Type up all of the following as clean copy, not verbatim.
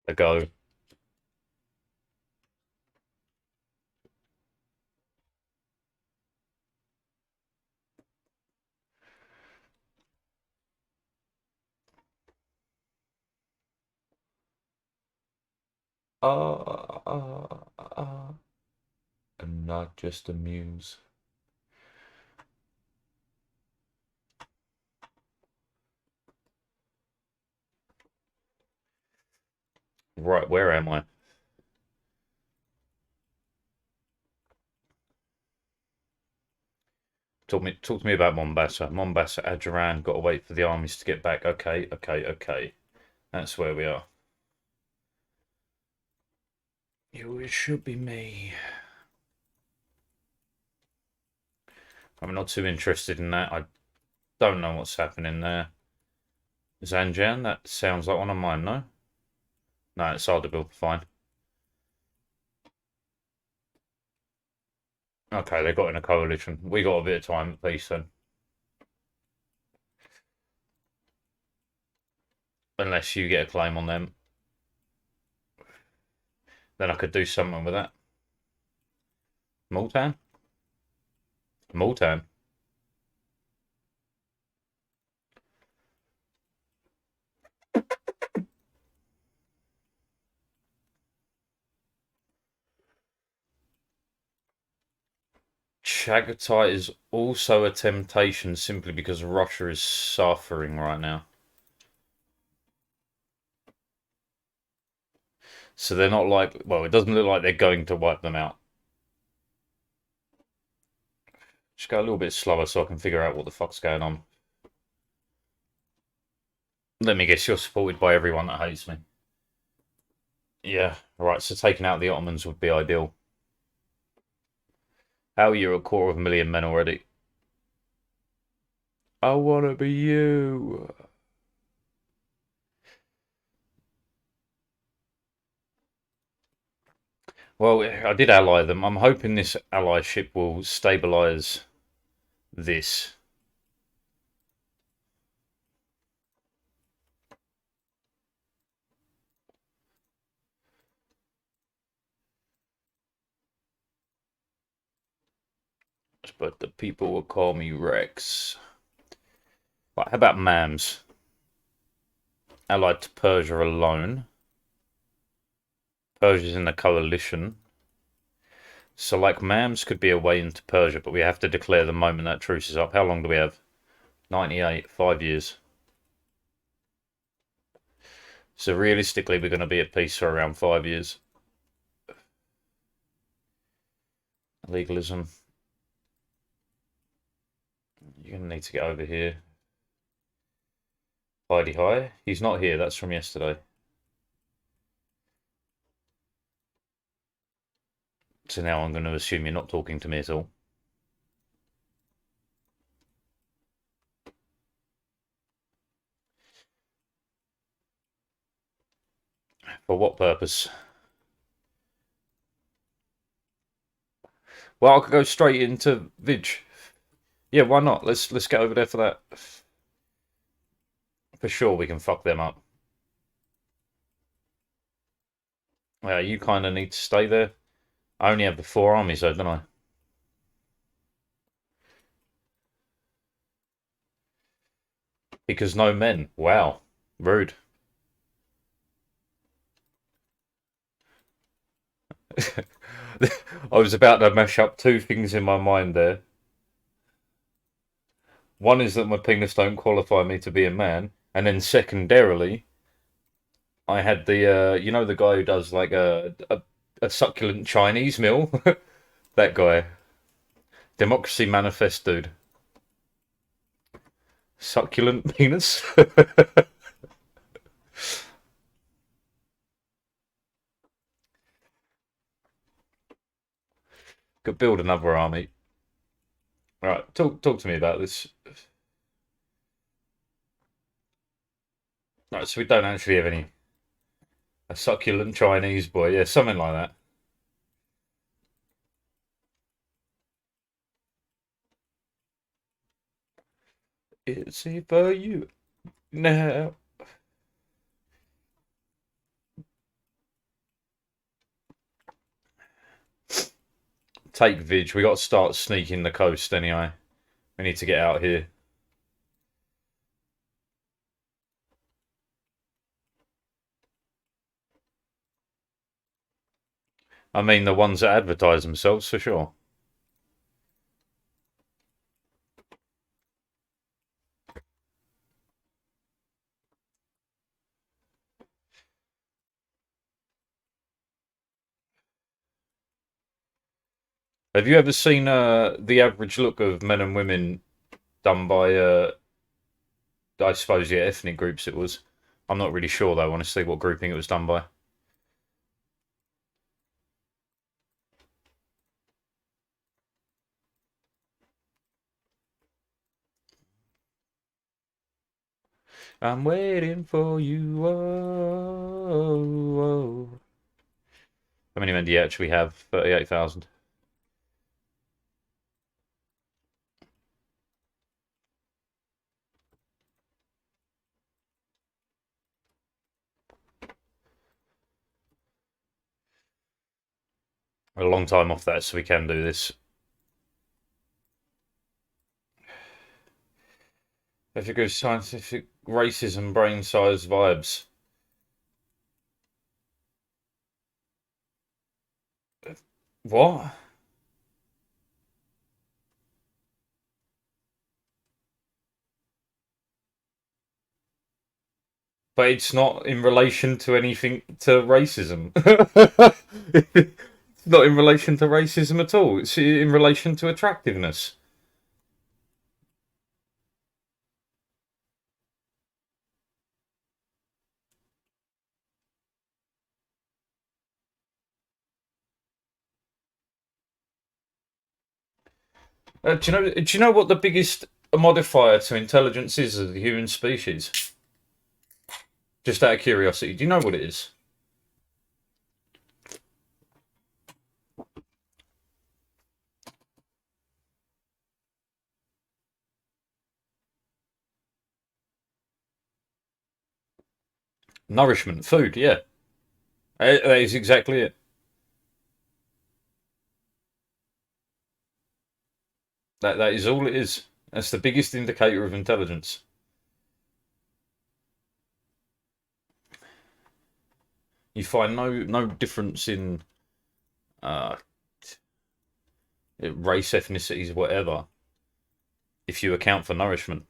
ago. And not just a muse. Right, where am I? Talk to me about Mombasa. Mombasa, Adjaran, got to wait for the armies to get back. Okay, okay, okay. That's where we are. It should be me. I'm not too interested in that. I don't know what's happening there. Zanjan, that sounds like one of mine, no? No, it's Ardabil, fine. Okay, they got in a coalition. We got a bit of time at peace then. Unless you get a claim on them. Then I could do something with that. Multan? Multan. Chagatai is also a temptation simply because Russia is suffering right now. So they're not like, well, it doesn't look like they're going to wipe them out. Just go a little bit slower so I can figure out what the fuck's going on. Let me guess, you're supported by everyone that hates me. Yeah, right, so taking out the Ottomans would be ideal. How are you a quarter of a million men already? I wanna be you. Well, I did ally them. I'm hoping this allyship will stabilise this. But the people will call me Rex. Right, how about Mams? Allied to Persia alone. Persia's in the coalition. So, like, Mams could be a way into Persia, but we have to declare the moment that truce is up. How long do we have? 98, 5 years. So, realistically, we're going to be at peace for around 5 years. Legalism. You're going to need to get over here. Heidi High. He's not here. That's from yesterday. So now I'm going to assume you're not talking to me at all. For what purpose? Well, I could go straight into Vidge. Yeah, why not? Let's get over there for that. For sure, we can fuck them up. Yeah, you kind of need to stay there. I only have the 4 armies, though, don't I? Because no men. Wow, rude. I was about to mash up two things in my mind there. One is that my penis don't qualify me to be a man, and then secondarily, I had you know, the guy who does like a succulent Chinese meal. That guy, Democracy Manifest dude, succulent penis. Could build another army. All right, talk to me about this. Right, so we don't actually have any a succulent Chinese boy, yeah, something like that. It's here for you now. take Vig. We got to start sneaking the coast anyway. We need to get out here. I mean, the ones that advertise themselves, for sure. Have you ever seen the average look of men and women done by, I suppose, yeah, ethnic groups it was? I'm not really sure, though, honestly, what grouping it was done by. I'm waiting for you. Oh. How many men do you actually have? 38,000. A long time off that, so we can do this. If it goes scientific racism, brain size vibes. What? But it's not in relation to anything to racism. It's not in relation to racism at all. It's in relation to attractiveness. Do you know what the biggest modifier to intelligence is of the human species? Just out of curiosity, do you know what it is? Nourishment, food, yeah. That is exactly it. That is all it is. That's the biggest indicator of intelligence. You find no difference in uh, race, ethnicities, whatever, if you account for nourishment,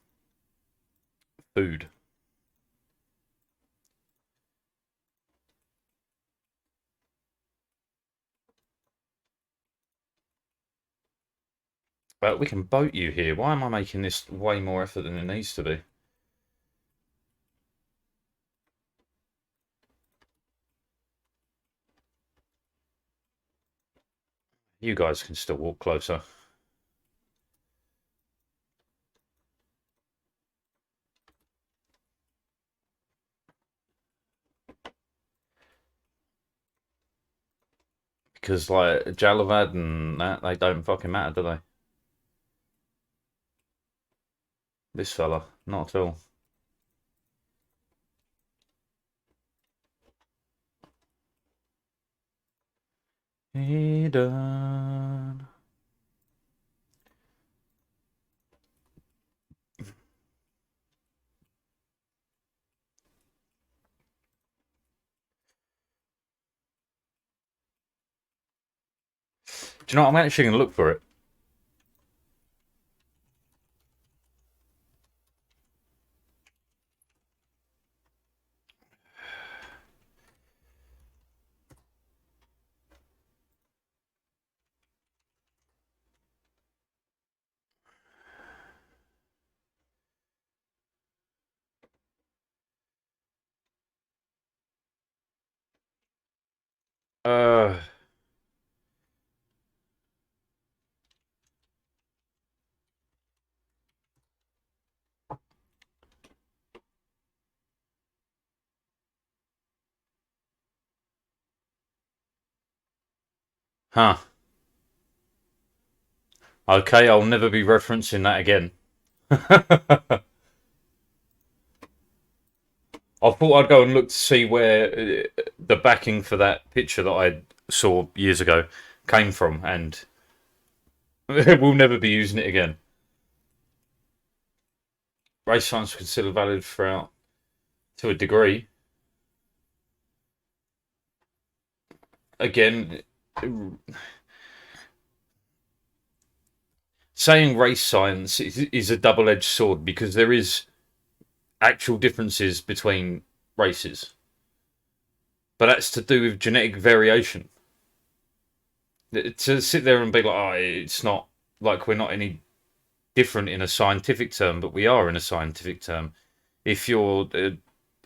food. But we can boat you here. Why am I making this way more effort than it needs to be? You guys can still walk closer. Because, like, Jalavad and that, they don't fucking matter, do they? This fella, not at all. He done. Do you know what? I'm actually going to look for it. Uh, huh. Okay, I'll never be referencing that again. I thought I'd go and look to see where the backing for that picture that I saw years ago came from, and We'll never be using it again. Race science is considered valid throughout to a degree. Again, saying race science is a double-edged sword because there is actual differences between races, but that's to do with genetic variation. To sit there and be like, oh, it's not like we're not any different in a scientific term, but we are in a scientific term. If you're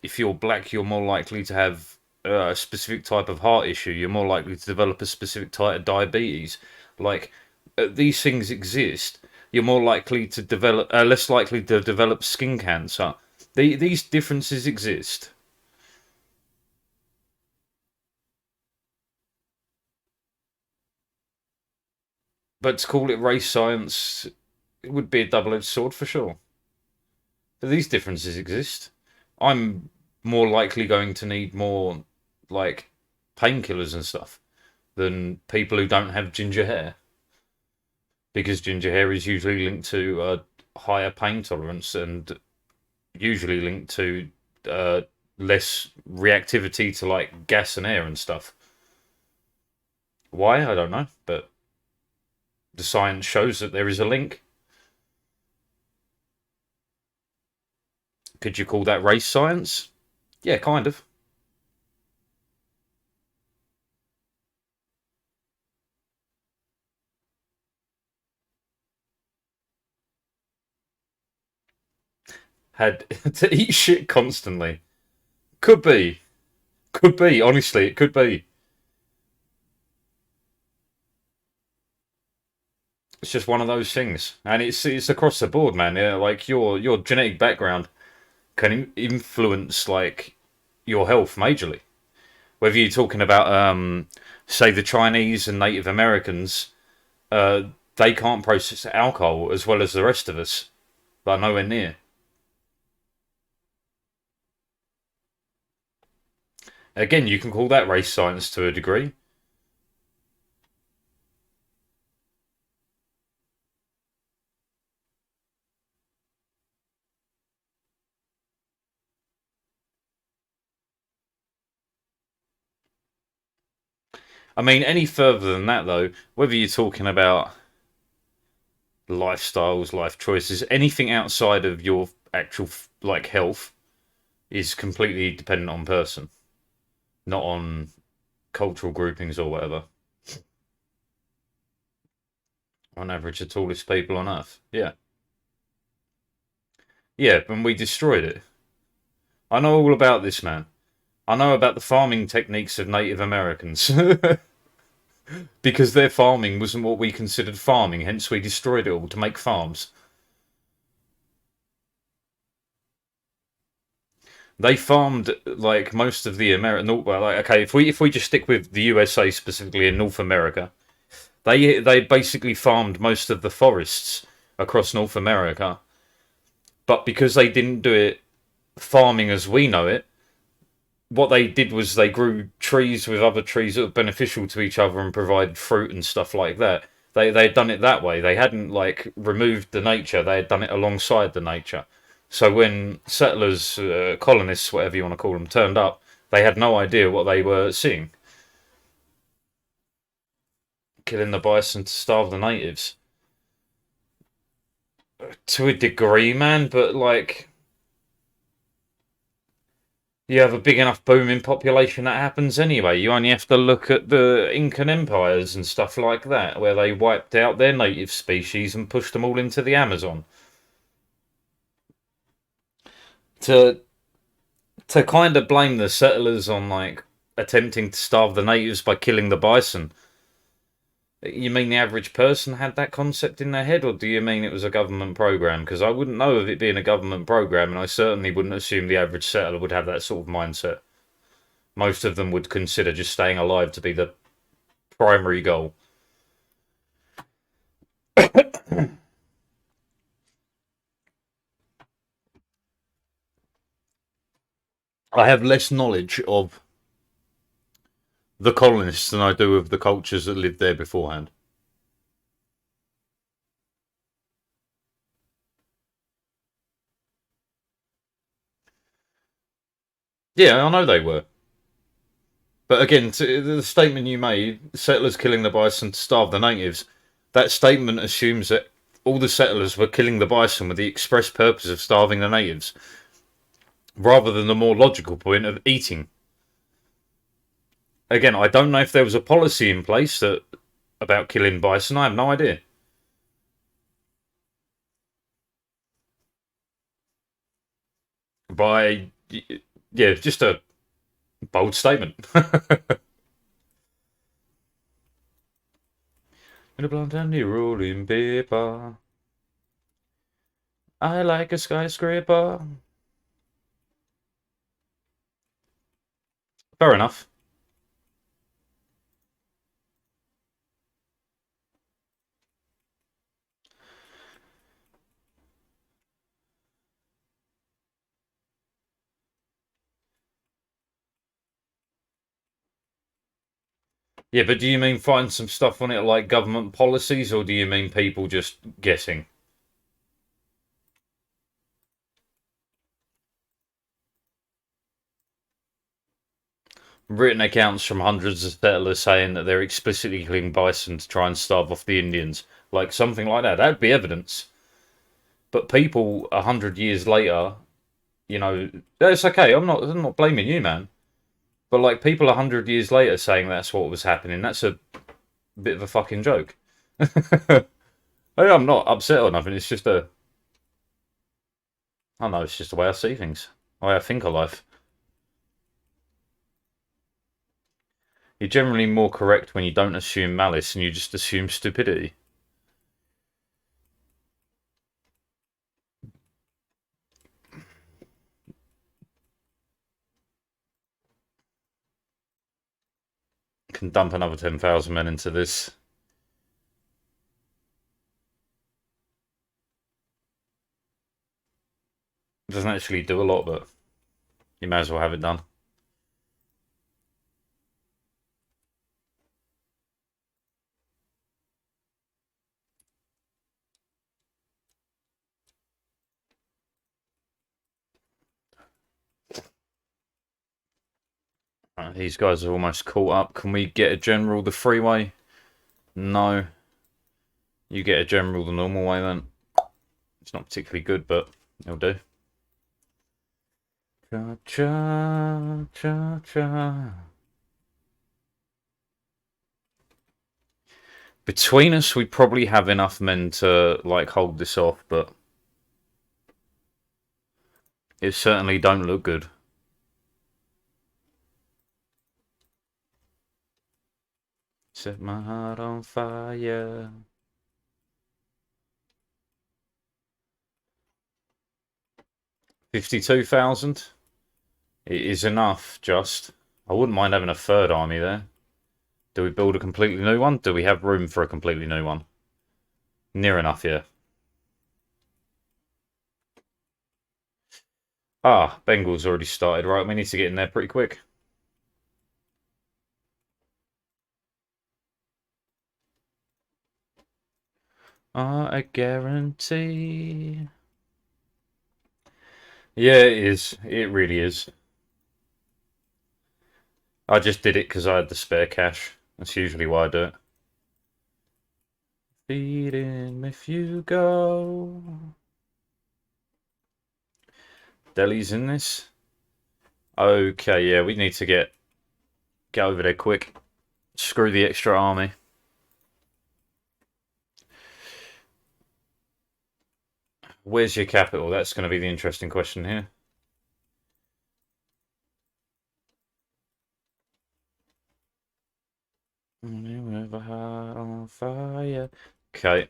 if you're black, you're more likely to have a specific type of heart issue. You're more likely to develop a specific type of diabetes. Like these things exist. You're more likely to develop, less likely to develop skin cancer. These differences exist. But to call it race science, it would be a double-edged sword for sure. But these differences exist. I'm more likely going to need more like painkillers and stuff than people who don't have ginger hair because ginger hair is usually linked to higher pain tolerance and usually linked to uh, less reactivity to like gas and air and stuff. Why? I don't know, but the science shows that there is a link. Could you call that race science? Yeah, kind of. Had to eat shit constantly. Could be. Could be. Honestly, it could be. It's just one of those things, and it's across the board, man. Yeah, like your genetic background can influence like your health majorly. Whether you're talking about say the Chinese and Native Americans, uh, they can't process alcohol as well as the rest of us, but nowhere near. Again, you can call that race science to a degree. I mean, any further than that though, whether you're talking about lifestyles, life choices, anything outside of your actual like health is completely dependent on person, not on cultural groupings or whatever. On average, the tallest people on Earth. Yeah, yeah, and we destroyed it. I know all about this, man. I know about the farming techniques of Native Americans because their farming wasn't what we considered farming. Hence, we destroyed it all to make farms. They farmed like most of the American. Well, like, okay, if we just stick with the USA specifically in North America, they basically farmed most of the forests across North America. But because they didn't do it farming as we know it, what they did was they grew trees with other trees that were beneficial to each other and provided fruit and stuff like that. They had done it that way. They hadn't like removed the nature. They had done it alongside the nature. So when settlers, colonists, whatever you want to call them, turned up, they had no idea what they were seeing. Killing the bison to starve the natives. To a degree, man, but like you have a big enough booming population that happens anyway. You only have to look at the Incan empires and stuff like that, where they wiped out their native species and pushed them all into the Amazon. To kind of blame the settlers on like attempting to starve the natives by killing the bison. You mean the average person had that concept in their head, or do you mean it was a government program? Because I wouldn't know of it being a government program, and I certainly wouldn't assume the average settler would have that sort of mindset. Most of them would consider just staying alive to be the primary goal. I have less knowledge of the colonists than I do of the cultures that lived there beforehand. Yeah, I know they were. But again, to the statement you made, settlers killing the bison to starve the natives, that statement assumes that all the settlers were killing the bison with the express purpose of starving the natives, rather than the more logical point of eating. Again, I don't know if there was a policy in place that about killing bison. I have no idea. By yeah, just a bold statement. In a blunt and rolling paper, I like a skyscraper. Fair enough. Yeah, but do you mean find some stuff on it like government policies, or do you mean people just guessing? Written accounts from hundreds of settlers saying that they're explicitly killing bison to try and starve off the Indians. Like something like that. That'd be evidence. But people 100 years later, that's okay. I'm not blaming you, man. But like people 100 years later saying that's what was happening, that's a bit of a fucking joke. I'm not upset or nothing. It's just I don't know. It's just the way I see things, the way I think of life. You're generally more correct when you don't assume malice and you just assume stupidity. Can dump another 10,000 men into this. It doesn't actually do a lot, but you may as well have it done. Right, these guys are almost caught up. Can we get a general the freeway? No. You get a general the normal way then. It's not particularly good, but it'll do. Cha cha cha cha. Between us, we probably have enough men to like hold this off, but it certainly don't look good. Set my heart on fire. 52,000. It is enough, just. I wouldn't mind having a third army there. Do we build a completely new one? Do we have room for a completely new one? Near enough, yeah. Ah, Bengal's already started. Right, we need to get in there pretty quick. I guarantee. Yeah, it is. It really is. I just did it because I had the spare cash. That's usually why I do it. Feed him if you go. Delhi's in this. Okay, yeah, we need to get over there quick. Screw the extra army. Where's your capital? That's going to be the interesting question here. With a heart on fire. Okay.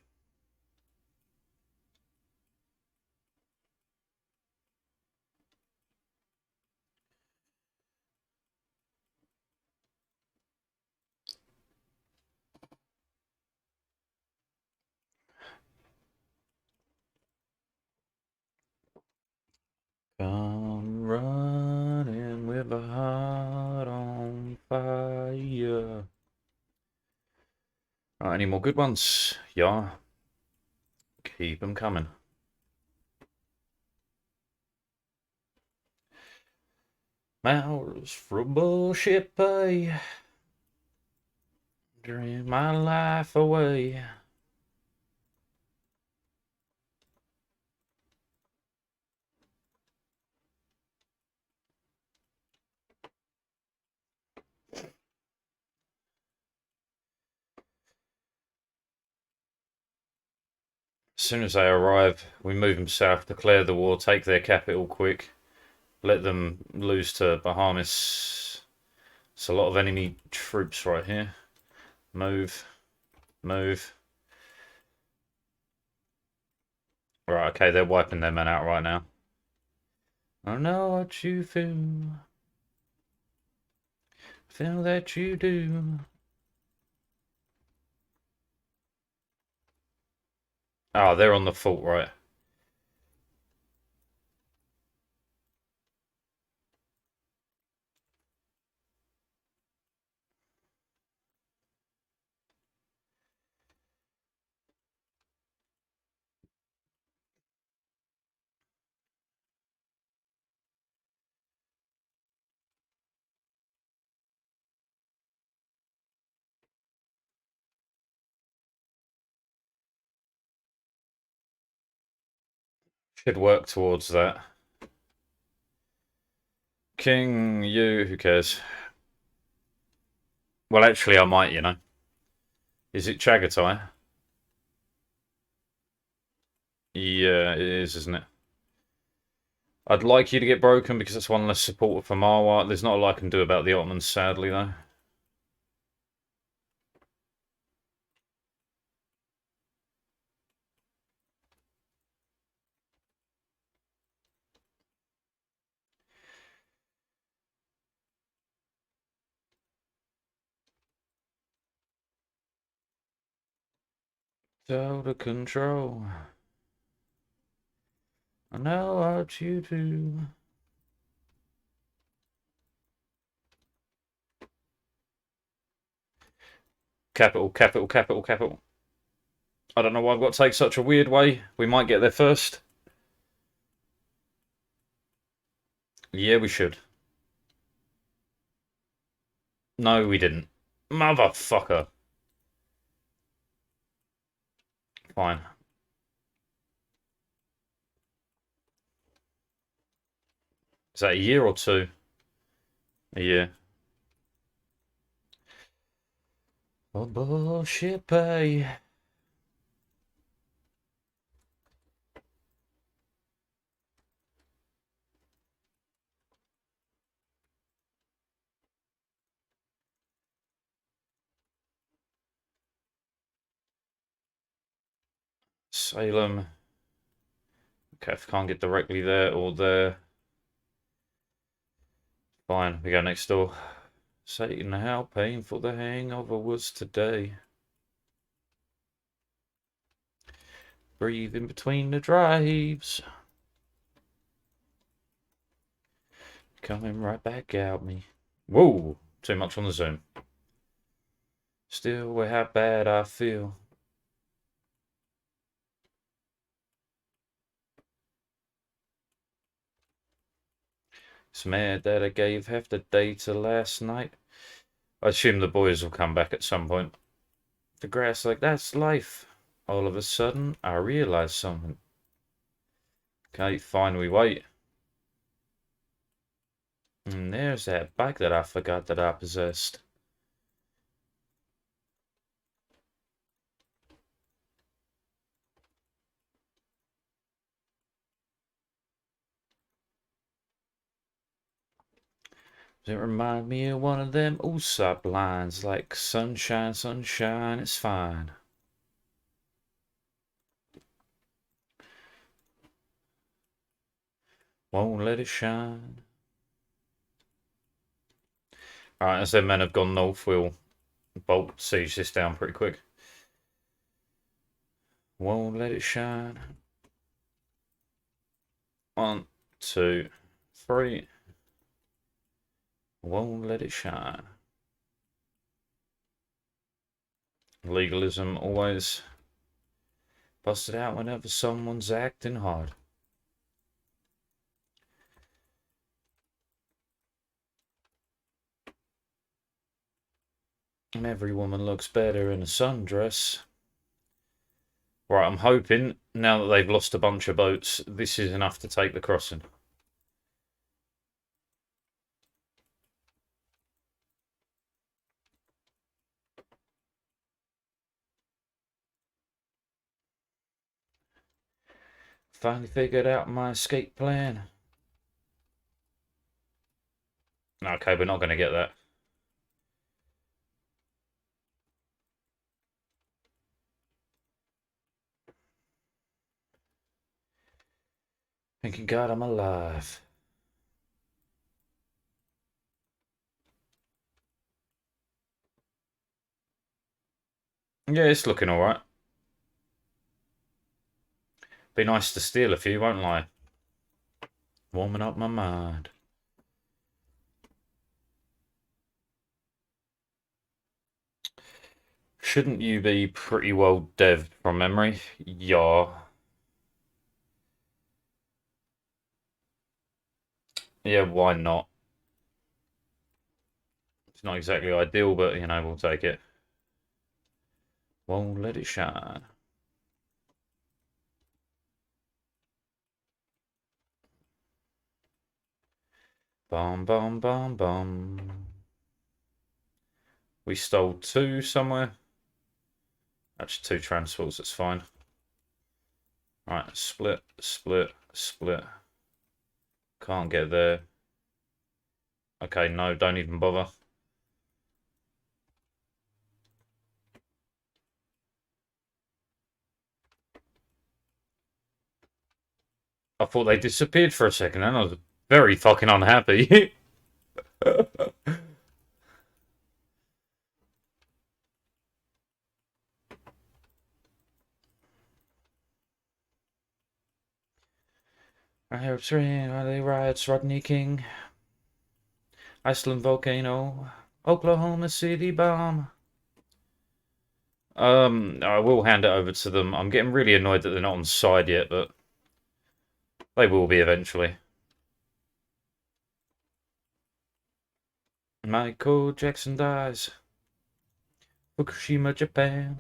Come running with a heart on fire. Right, any more good ones? Yeah. Keep them coming. Miles from bullshit pay. Dream my life away. As soon as they arrive, we move them south, declare the war, take their capital quick, let them lose to Bahamas. It's a lot of enemy troops right here. Move, move. Right, okay, they're wiping their men out right now. I know what you feel. Feel that you do. Oh, they're on the fort, right. Should work towards that. King, you, who cares? Well, actually, I might, you know. Is it Chagatai? Yeah, it is, isn't it? I'd like you to get broken because that's one less support for Marwa. There's not a lot I can do about the Ottomans, sadly, though. Out of control. I know what you do. Capital, capital, capital, capital. I don't know why I've got to take such a weird way. We might get there first. Yeah, we should. No, we didn't. Motherfucker. Fine. Is that a year or two? A year. Oh, bullshit pay. Salem. Okay, if I can't get directly there or there. Fine, we go next door. Satan, how painful the hangover was today. Breathe in between the drives. Coming right back at me. Whoa, too much on the zoom. Still, how bad I feel. It's mad that I gave half the day to last night. I assume the boys will come back at some point. The grass like that's life. All of a sudden, I realized something. Okay, fine, we wait. And there's that bike that I forgot that I possessed. Does it remind me of one of them Usopp lines like sunshine, sunshine, it's fine. Won't let it shine. Alright, as their men have gone north, we'll bolt siege this down pretty quick. Won't let it shine. 1, 2, 3. Won't let it shine. Legalism always busted out whenever someone's acting hard. And every woman looks better in a sundress. Right, I'm hoping, now that they've lost a bunch of boats, this is enough to take the crossing. Finally figured out my escape plan. Okay, we're not going to get that. Thanking God I'm alive. Yeah, it's looking alright. Be nice to steal a few, won't lie. Warming up my mind. Shouldn't you be pretty well dev from memory? Yeah. Yeah, why not? It's not exactly ideal, but, you know, we'll take it. Won't let it shine. Bum, bum, bum, bum. We stole 2 somewhere. Actually, 2 transports, that's fine. Right, split, split, split. Can't get there. Okay, no, don't even bother. I thought they disappeared for a second, and I was very fucking unhappy. Arab Spring, Raleigh riots, Rodney King, Iceland volcano, Oklahoma City bomb. I will hand it over to them. I'm getting really annoyed that they're not on side yet, but they will be eventually. Michael Jackson dies. Fukushima, Japan.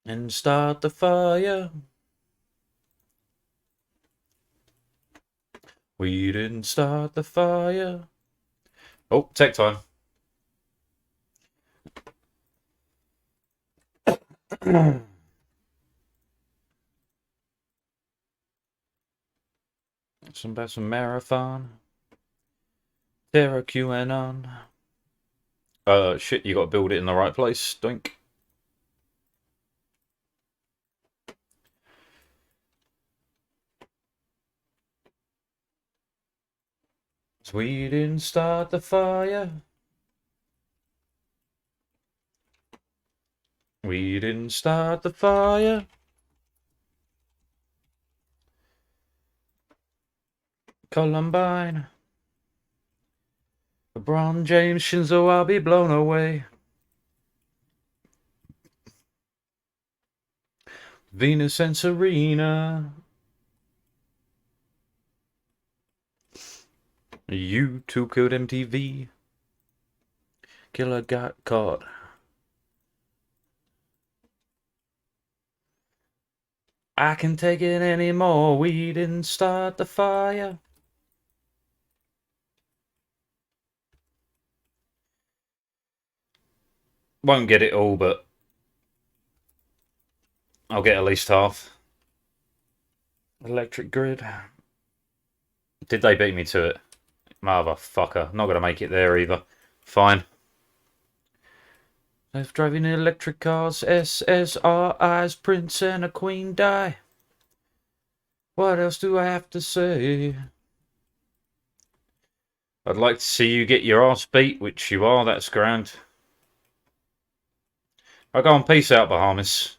And start the fire. We didn't start the fire. Oh, tech time. Some marathon. Terra QAnon. Shit, you gotta build it in the right place, doink. We didn't start the fire. We didn't start the fire. Columbine. LeBron James, Shinzo, I'll be blown away. Venus and Serena. YouTube killed MTV. Killer got caught. I can't take it anymore. We didn't start the fire. Won't get it all, but I'll get at least half. Electric Grid. Did they beat me to it? Motherfucker. Not gonna make it there either. Fine. If driving electric cars, SSRIs, Prince and a Queen die. What else do I have to say? I'd like to see you get your ass beat, which you are, that's grand. I'll go on, peace out, Bahamas.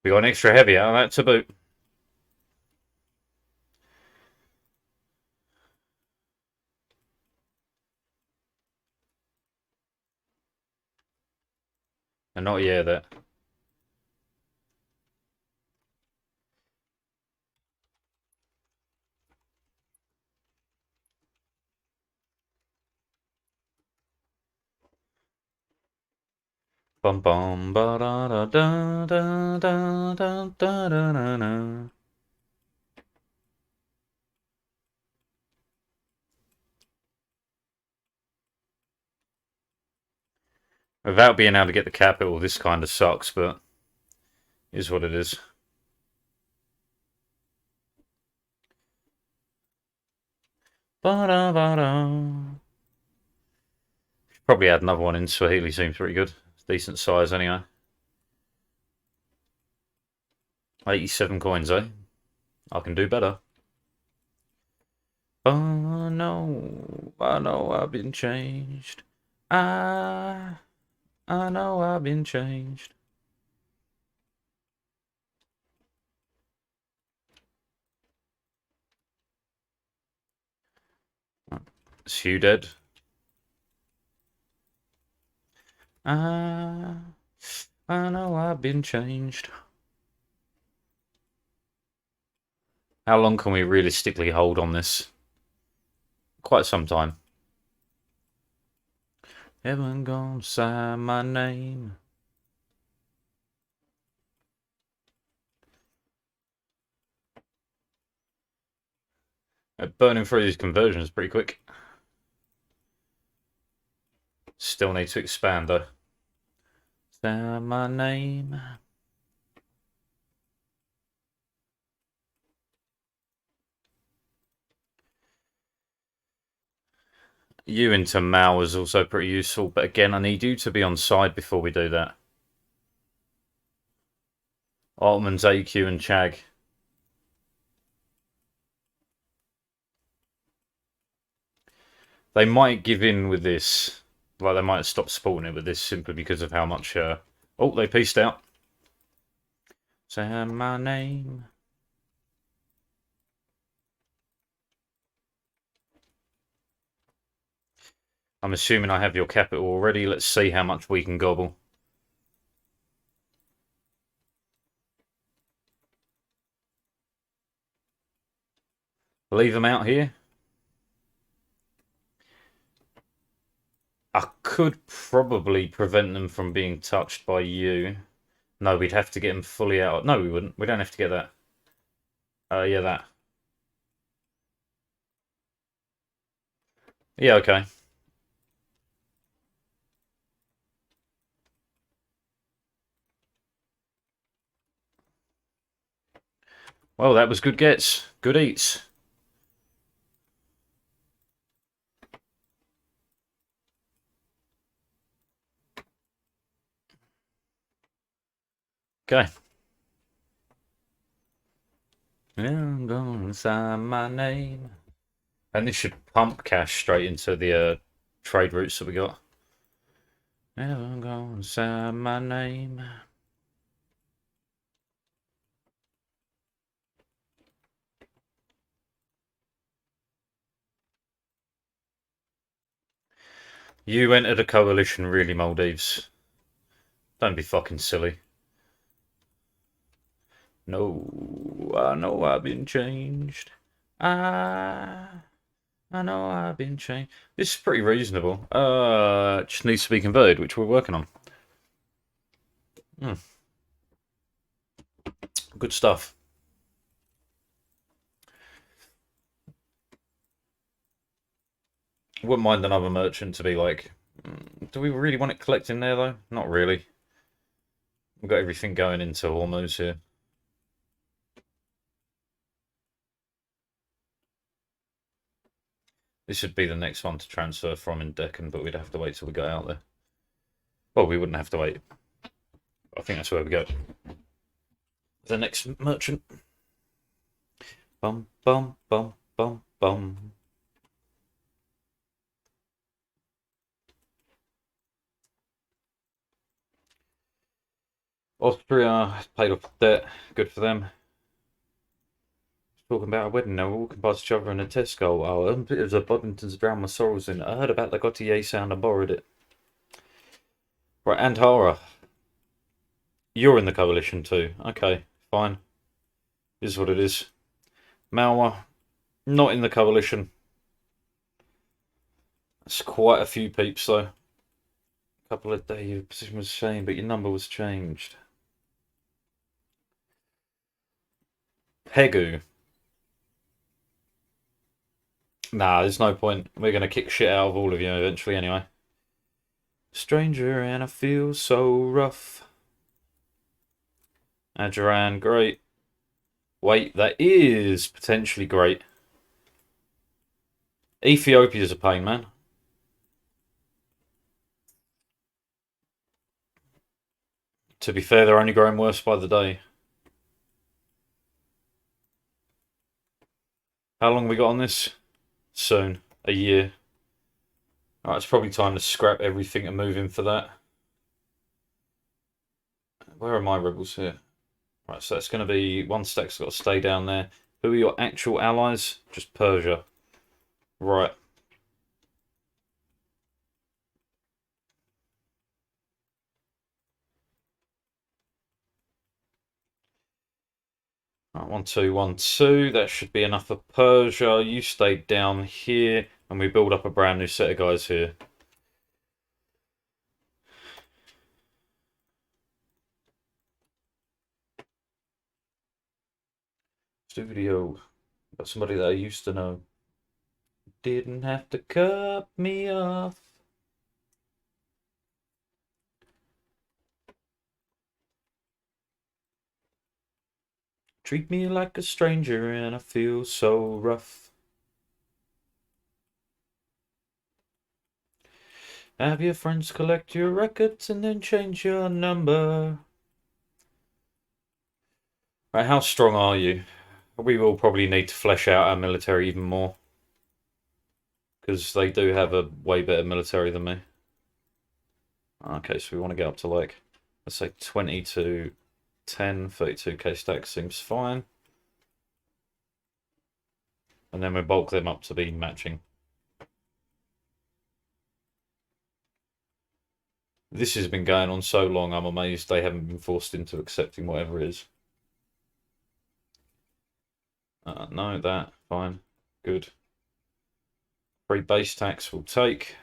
We got an extra heavy out of that to boot. And not yeah that. Bum bum ba da da da da da da da da da. Without being able to get the capital, this kind of sucks, but is what it is. Ba-da, ba-da. Probably add another one in. Swahili seems pretty good. Decent size anyway. 87 coins, eh? I can do better. Oh no, I know I've been changed. I know I've been changed. Is Hugh dead? I know I've been changed. How long can we realistically hold on this? Quite some time. Heaven gonna sign my name. Burning through these conversions pretty quick. Still need to expand though. Sign my name. You into Mao is also pretty useful, but again, I need you to be on side before we do that. Altman's AQ and Chag. They might give in with this. Like, they might stop supporting it with this simply because of how much... Oh, they pieced out. Say my name. I'm assuming I have your capital already. Let's see how much we can gobble. Leave them out here. I could probably prevent them from being touched by you. No, we'd have to get them fully out. No, we wouldn't. We don't have to get that. Yeah, that. Yeah, okay. Well, that was good gets. Good eats. Okay. I'm gonna sign my name. And this should pump cash straight into the trade routes that we got. I'm gonna sign my name. You entered a coalition, really, Maldives. Don't be fucking silly. No, I know I've been changed. I know I've been changed. This is pretty reasonable. Just needs to be converted, which we're working on. Good stuff. Wouldn't mind another merchant to be like, do we really want it collecting there though? Not really. We've got everything going into Hormuz here. This should be the next one to transfer from in Deccan, but we'd have to wait till we got out there. Well, we wouldn't have to wait. I think that's where we go. The next merchant. Bum, bum, bum, bum, bum. Austria paid off debt. Good for them. Talking about a wedding now. We're walking past each other in a Tesco. Oh, it was a Boddington's drowned my sorrows in. I heard about the Gautier sound and borrowed it. Right, Antara. You're in the coalition too. Okay, fine. Is what it is. Malwa, not in the coalition. That's quite a few peeps though. A couple of days your position was changed, but your number was changed. Pegu. Nah, there's no point. We're gonna kick shit out of all of you eventually anyway. Stranger and I feel so rough. Adjaran, great. Wait, that is potentially great. Ethiopia's a pain, man. To be fair, they're only growing worse by the day. How long we got on this? Soon. A year. Alright, it's probably time to scrap everything and move in for that. Where are my rebels here? Right, so that's going to be one stack's got to stay down there. Who are your actual allies? Just Persia. Right. Right, 1, 2, 1, 2. That should be enough for Persia. You stay down here, and we build up a brand new set of guys here. Studio. Got somebody that I used to know. Didn't have to cut me off. Treat me like a stranger and I feel so rough. Have your friends collect your records and then change your number. Right, how strong are you? We will probably need to flesh out our military even more. Because they do have a way better military than me. Okay, so we want to get up to like, let's say 20 to 10, 32k stack seems fine. And then we bulk them up to be matching. This has been going on so long, I'm amazed they haven't been forced into accepting whatever it is. No, that, fine, good. Free base tax will take.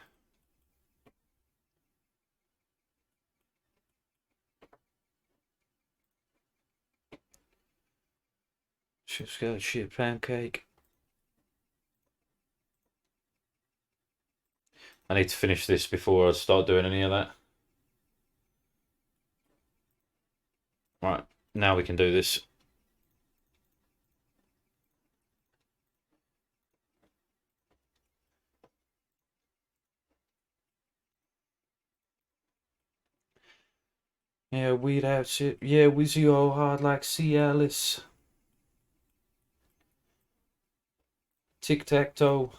Shit's got a shit pancake. I need to finish this before I start doing any of that. Right, now we can do this. Yeah, weed out shit. Yeah, Wizzy all hard like Cialis. Tic-tac-toe.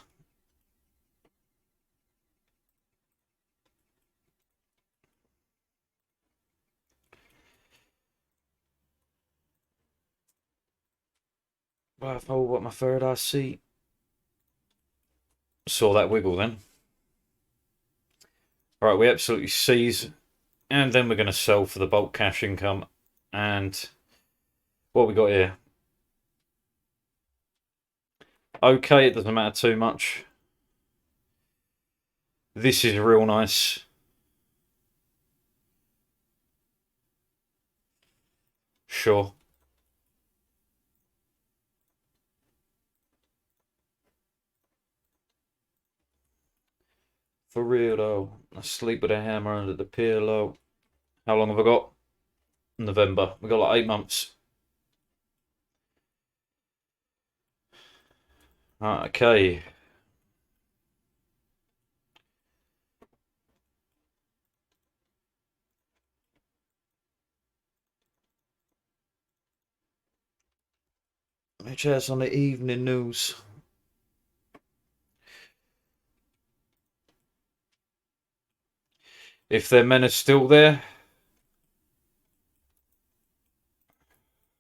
Right, oh, what my third eye see. Saw that wiggle then. Right, we absolutely seize. And then we're going to sell for the bulk cash income. And what we got here? Okay, it doesn't matter too much. This is real nice. Sure. For real though. I sleep with a hammer under the pillow. How long have I got? November. We've got like 8 months. Okay. HS on the evening news. If their men are still there,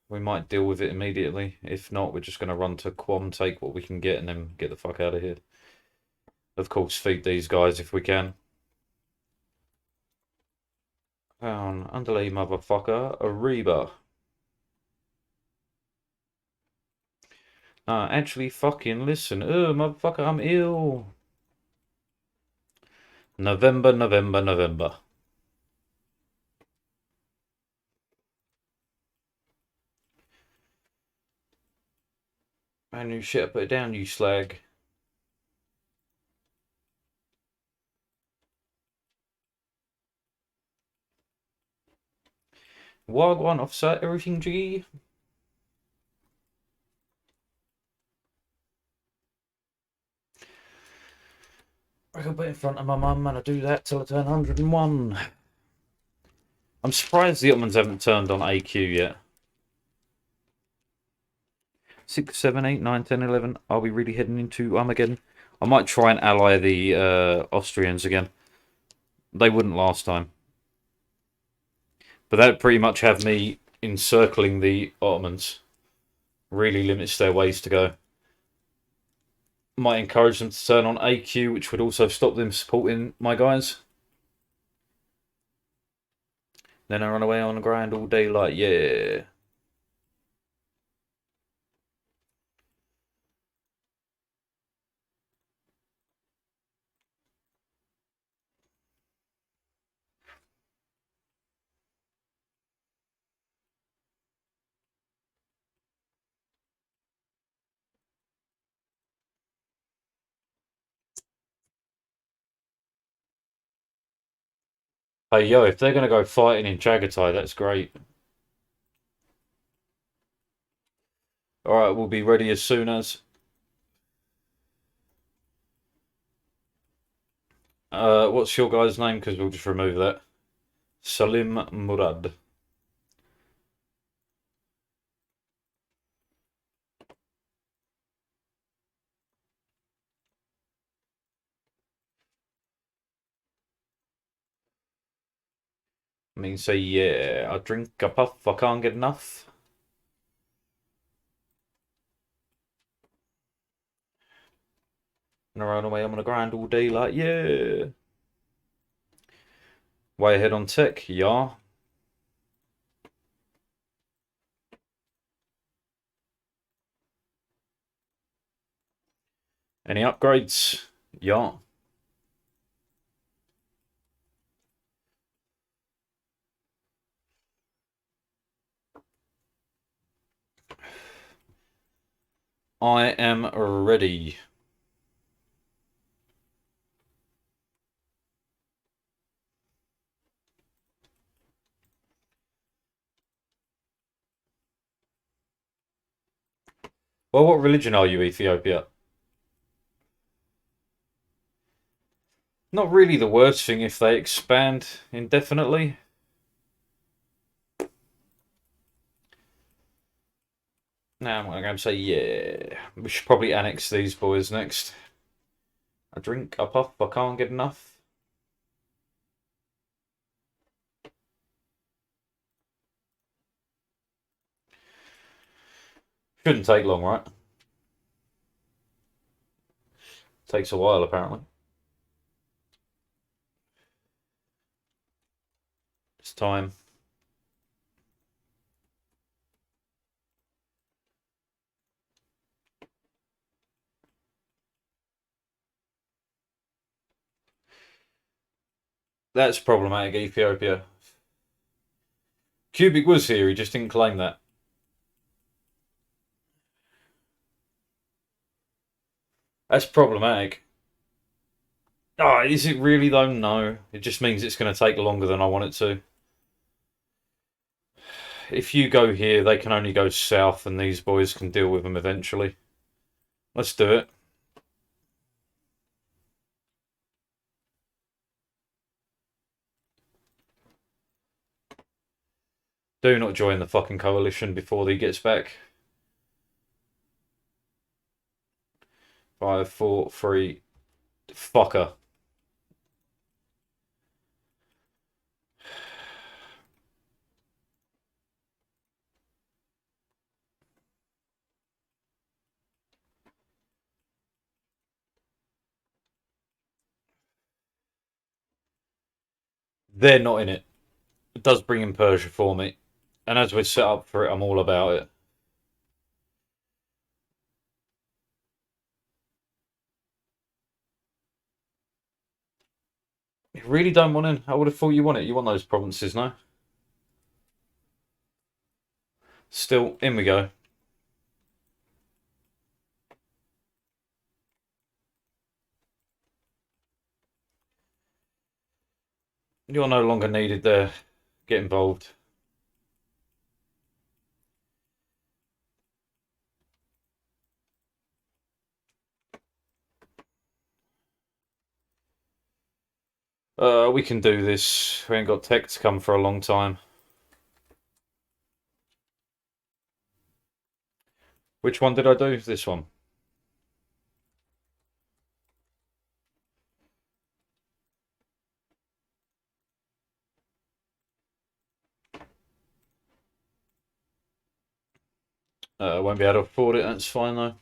we might deal with it immediately. If not, we're just going to run to Quam, take what we can get, and then get the fuck out of here. Of course, feed these guys if we can. Down, underlay motherfucker, Ariba. Actually fucking listen. Oh, motherfucker, I'm ill. November, November, November. Man, you shit, put it down, you slag. Wagwan offset everything, G. I can put it in front of my mum and I do that till I turn 101. I'm surprised the Ottomans haven't turned on AQ yet. 6, 7, 8, 9, 10, 11. Are we really heading into Armageddon? I might try and ally the Austrians again. They wouldn't last time. But that pretty much have me encircling the Ottomans. Really limits their ways to go. Might encourage them to turn on AQ, which would also stop them supporting my guys. Then I run away on the ground all day like, yeah. Hey, yo, if they're going to go fighting in Chagatai, that's great. Alright, we'll be ready as soon as. What's your guy's name? Because we'll just remove that. Salim Murad. I mean, say, yeah, I drink a puff, I can't get enough. And I run away, I'm on the grind all day like, yeah. Way ahead on tech, yeah. Any upgrades? Yeah. I am ready. Well, what religion are you, Ethiopia? Not really the worst thing if they expand indefinitely. Now I'm going to go and say, yeah. We should probably annex these boys next. I drink, I puff, I can't get enough. Shouldn't take long, right? Takes a while, apparently. It's time. That's problematic, Ethiopia. Cubic was here, he just didn't claim that. That's problematic. Oh, is it really though? No. It just means it's going to take longer than I want it to. If you go here, they can only go south and these boys can deal with them eventually. Let's do it. Do not join the fucking coalition before he gets back. 5, 4, 3. Fucker. They're not in it. It does bring in Persia for me. And as we're set up for it, I'm all about it. You really don't want it? I would have thought you want it. You want those provinces, no? Still, in we go. You're no longer needed there. Get involved. We can do this. We ain't got tech to come for a long time. Which one did I do? This one. Won't be able to afford it. That's fine though.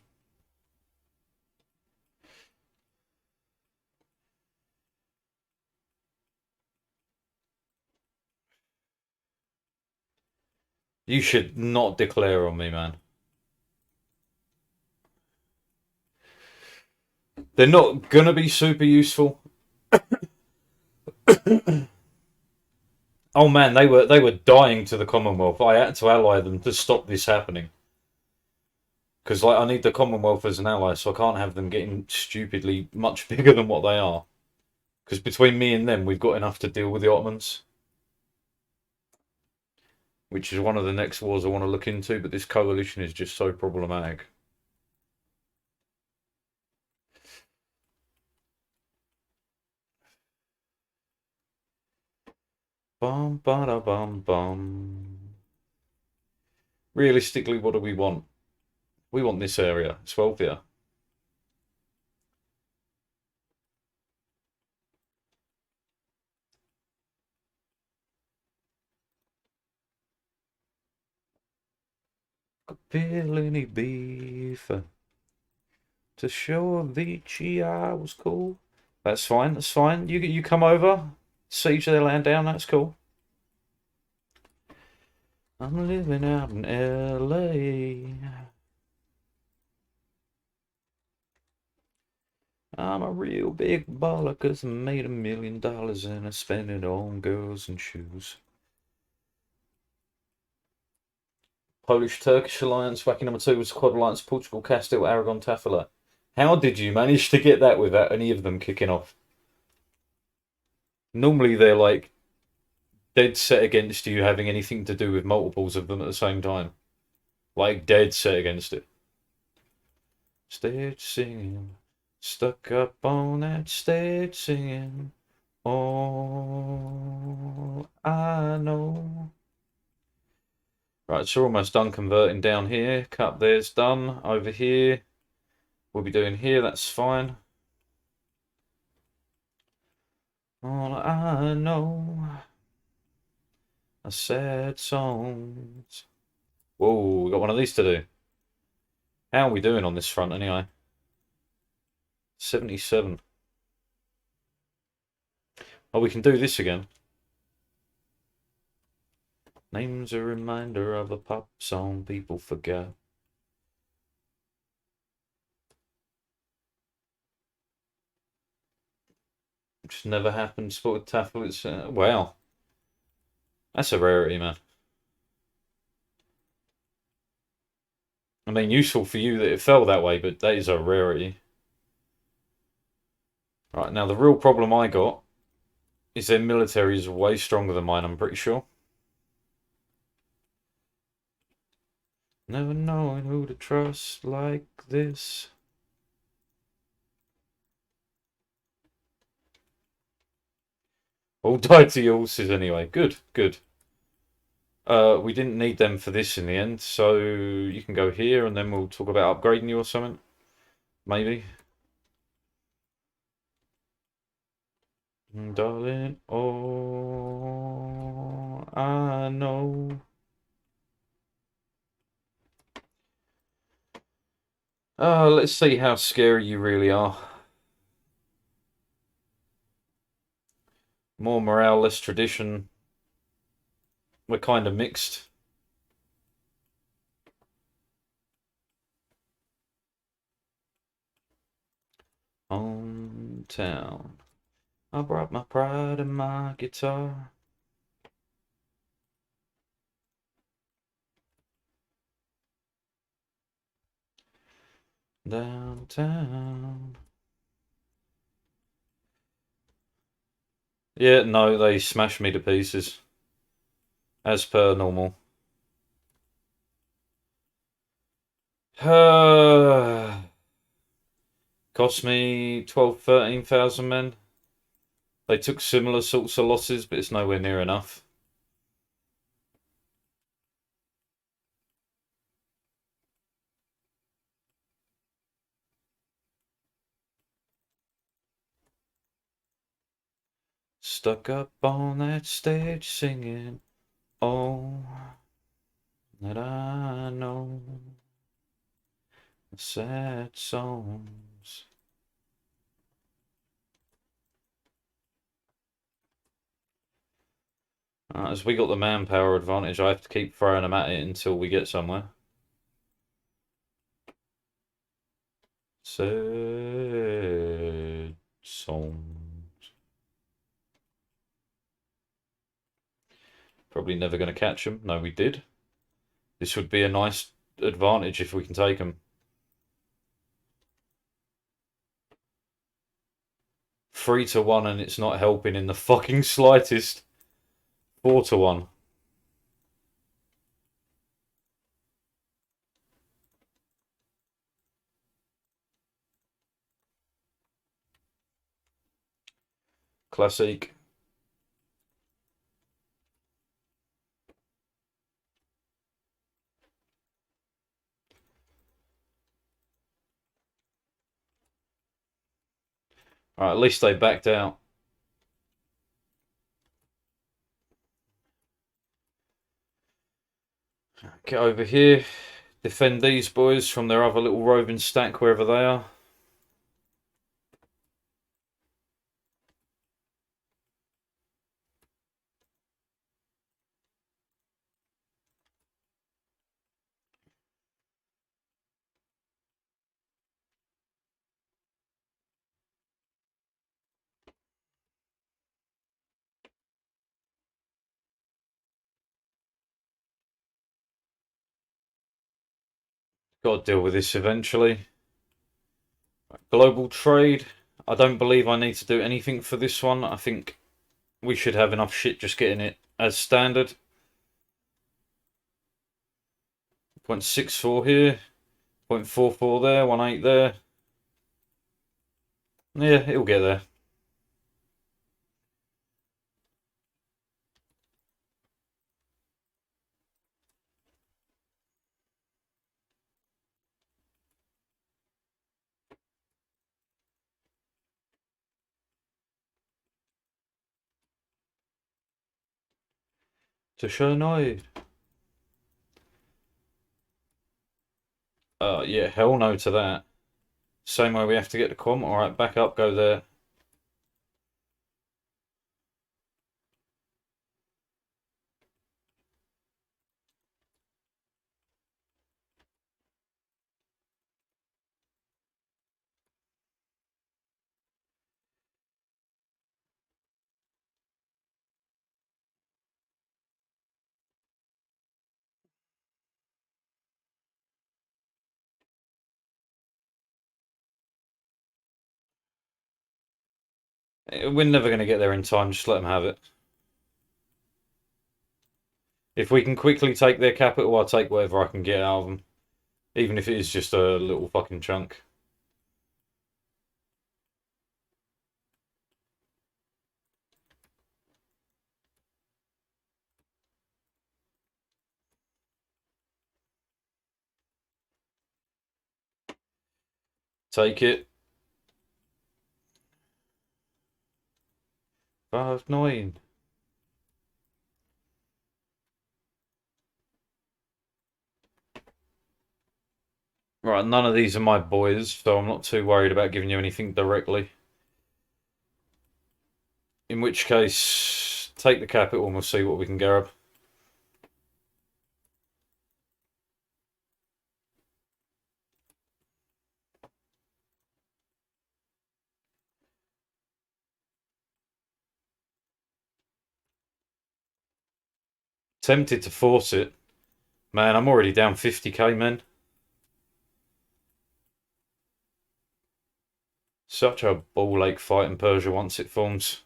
You should not declare on me, man. They're not gonna be super useful. Oh man, they were dying to the Commonwealth. I had to ally them to stop this happening. Because like I need the Commonwealth as an ally, so I can't have them getting stupidly much bigger than what they are. Because between me and them, we've got enough to deal with the Ottomans. Which is one of the next wars I want to look into, but this coalition is just so problematic. Bum ba bum bum. Realistically, what do we want? We want this area. It's wealthier. Could feel any beef to show Avicii I was cool. That's fine. That's fine. You come over, siege their land down. That's cool. I'm living out in LA. I'm a real big baller 'cause I made $1 million and I spent it on girls and shoes. Polish-Turkish alliance, whacking number 2 was Quad Alliance, Portugal, Castile, Aragon, Tafila. How did you manage to get that without any of them kicking off? Normally they're like dead set against you having anything to do with multiples of them at the same time. Like dead set against it. Stage singing, stuck up on that stage singing. Oh, I know. Right, so we're almost done converting down here. Cut there's done. Over here, we'll be doing here, that's fine. All I know are sad songs. Whoa, we got one of these to do. How are we doing on this front anyway? 77. Oh, we can do this again. Name's a reminder of a pop song people forgot. Which never happened. Sport with Taffel. It's wow. That's a rarity, man. I mean, useful for you that it fell that way, but that is a rarity. Right, now the real problem I got is their military is way stronger than mine, I'm pretty sure. Never knowing who to trust like this. All died to your horses anyway. Good, good. We didn't need them for this in the end, so you can go here and then we'll talk about upgrading you or something. Maybe. Darling, oh, I know. Let's see how scary you really are. More morale, less tradition. We're kind of mixed. Hometown. I brought my pride and my guitar. Downtown. Yeah, no, they smashed me to pieces. As per normal. Cost me 12, 13,000 men. They took similar sorts of losses, but it's nowhere near enough. Stuck up on that stage singing all that I know. Sad songs. As we got the manpower advantage, I have to keep throwing them at it until we get somewhere. Sad songs. Probably never going to catch them. No, we did. This would be a nice advantage if we can take them. 3-1 and it's not helping in the fucking slightest. 4-1. Classic. Alright, at least they backed out. Get over here. Defend these boys from their other little roving stack wherever they are. Got to deal with this eventually. Global trade. I don't believe I need to do anything for this one. I think we should have enough shit just getting it as standard. 0.64 here. 0.44 there. 1.8 there. Yeah, it'll get there. To show annoyed. Yeah, hell no to that. Same way we have to get the quant. Alright, back up, go there. We're never going to get there in time, just let them have it. If we can quickly take their capital, I'll take whatever I can get out of them. Even if it is just a little fucking chunk. Take it. 5-9. Right, none of these are my boys, so I'm not too worried about giving you anything directly. In which case, take the capital and we'll see what we can grab. Tempted to force it. Man, I'm already down 50k, man. Such a ball ache fight in Persia once it forms.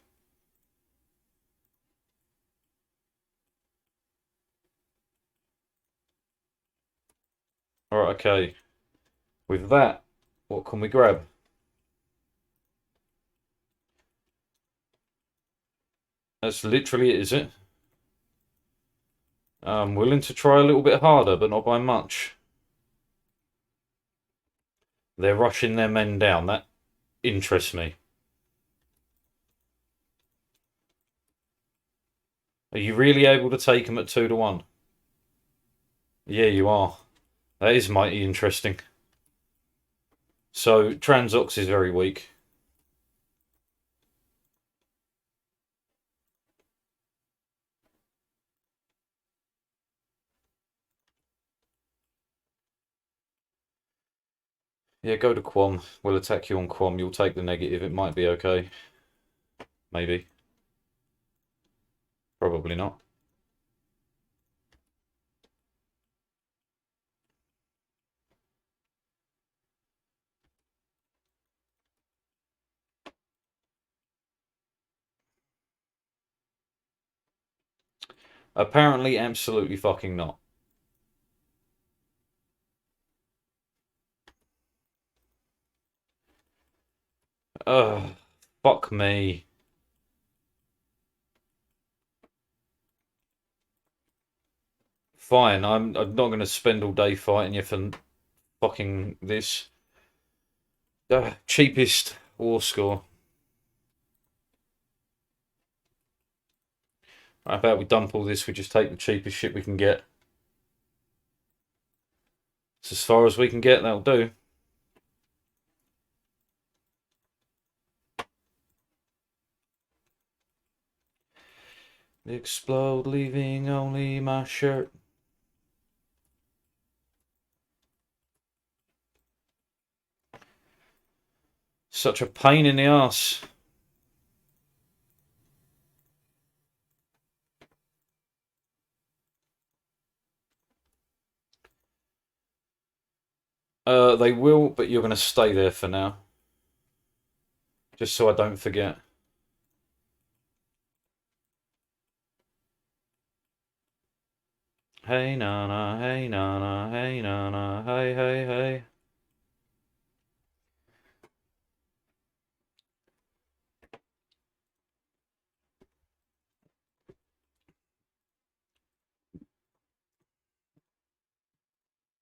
Alright, okay. With that, what can we grab? That's literally it, is it? I'm willing to try a little bit harder, but not by much. They're rushing their men down. That interests me. Are you really able to take them at 2-1? Yeah, you are. That is mighty interesting. So, Transox is very weak. Yeah, go to Quam. We'll attack you on Quam. You'll take the negative. It might be okay. Maybe. Probably not. Apparently, absolutely fucking not. Ugh. Fuck me. Fine, I'm not going to spend all day fighting you for fucking this. Cheapest war score. How about we dump all this, we just take the cheapest shit we can get. It's as far as we can get, that'll do. Explode, leaving only my shirt. Such a pain in the ass. They will, but you're going to stay there for now. Just so I don't forget. Hey nana, hey nana, hey nana, hey hey hey.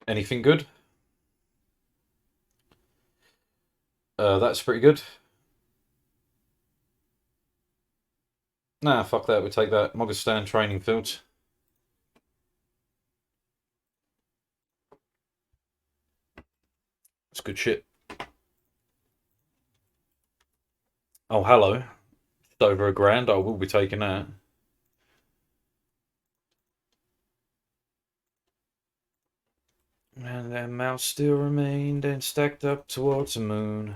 Anything good? That's pretty good. Nah, fuck that. We take that. Mogistan training fields. It's good shit. Oh, hello. Just over $1,000. I will be taking that. And their mouths still remained and stacked up towards the moon.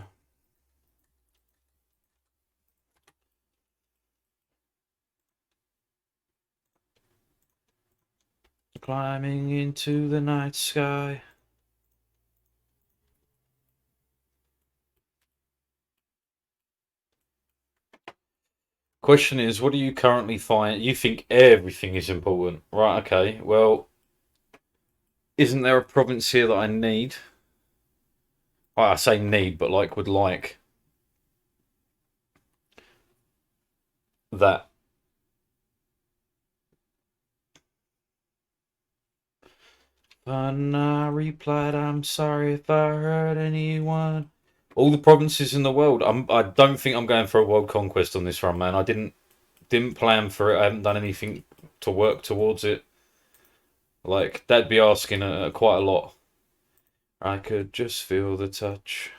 Climbing into the night sky. Question is, what do you currently find? You think everything is important. Right, okay. Well, isn't there a province here that I need? Well, I say need, but like would like. That. And I replied, I'm sorry if I hurt anyone. All the provinces in the world. I don't think I'm going for a world conquest on this run, man. I didn't plan for it. I haven't done anything to work towards it. Like, that'd be asking quite a lot. I could just feel the touch.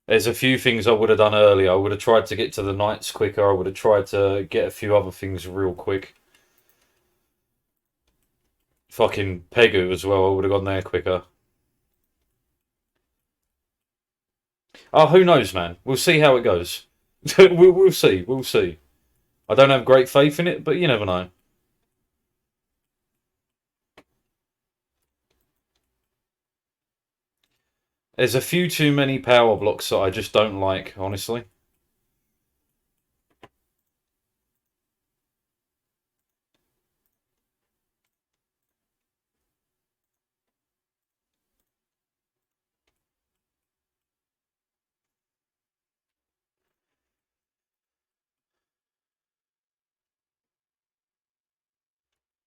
There's a few things I would have done earlier. I would have tried to get to the knights quicker. I would have tried to get a few other things real quick. Fucking Pegu as well. I would have gone there quicker. Oh, who knows, man? We'll see how it goes. We'll see. We'll see. I don't have great faith in it, but you never know. There's a few too many power blocks that I just don't like, honestly.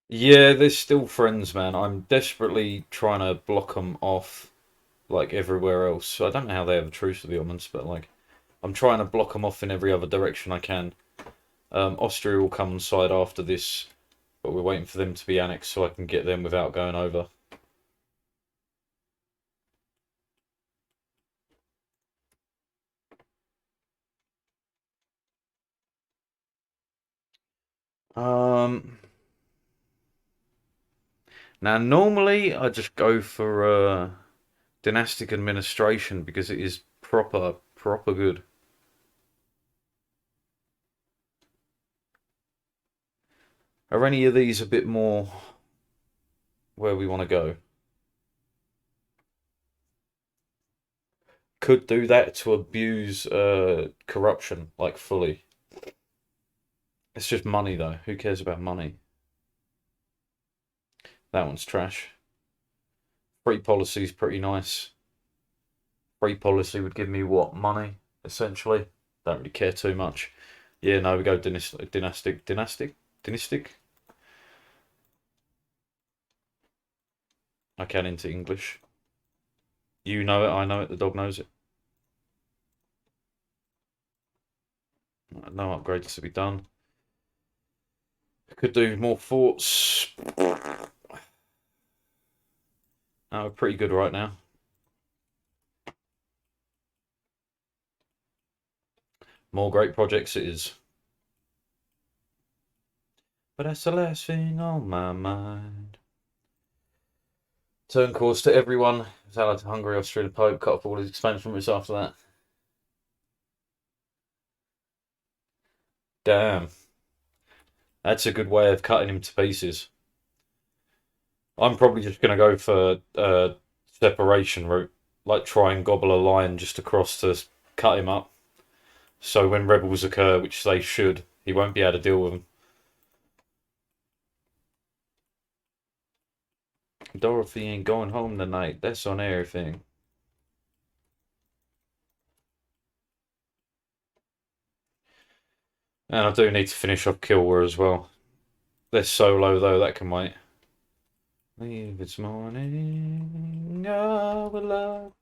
Yeah, they're still friends, man. I'm desperately trying to block them off, like everywhere else. I don't know how they have a truce with the Ottomans, but like, I'm trying to block them off in every other direction I can. Austria will come inside after this, but we're waiting for them to be annexed so I can get them without going over. Um, Now normally I just go for dynastic administration because it is proper good. Are any of these a bit more where we want to go? Could do that to abuse corruption like fully. It's just money though. Who cares about money? That one's trash. Free policy is pretty nice. Free policy would give me what? Money, essentially. Don't really care too much. Yeah, no, we go dynastic. I can into English. You know it, I know it, the dog knows it. No upgrades to be done. Could do more forts. We're pretty good right now. More great projects it is. But that's the last thing on my mind. Turn course to everyone. Allied to Hungary, Austria, the Pope. Cut off all his expansion routes after that. Damn. That's a good way of cutting him to pieces. I'm probably just going to go for separation route. Like try and gobble a line just across to cut him up. So when rebels occur, which they should, he won't be able to deal with them. Dorothy ain't going home tonight. That's on everything. And I do need to finish off Kilwa as well. They're solo though, that can wait. Leave it's morning, our love.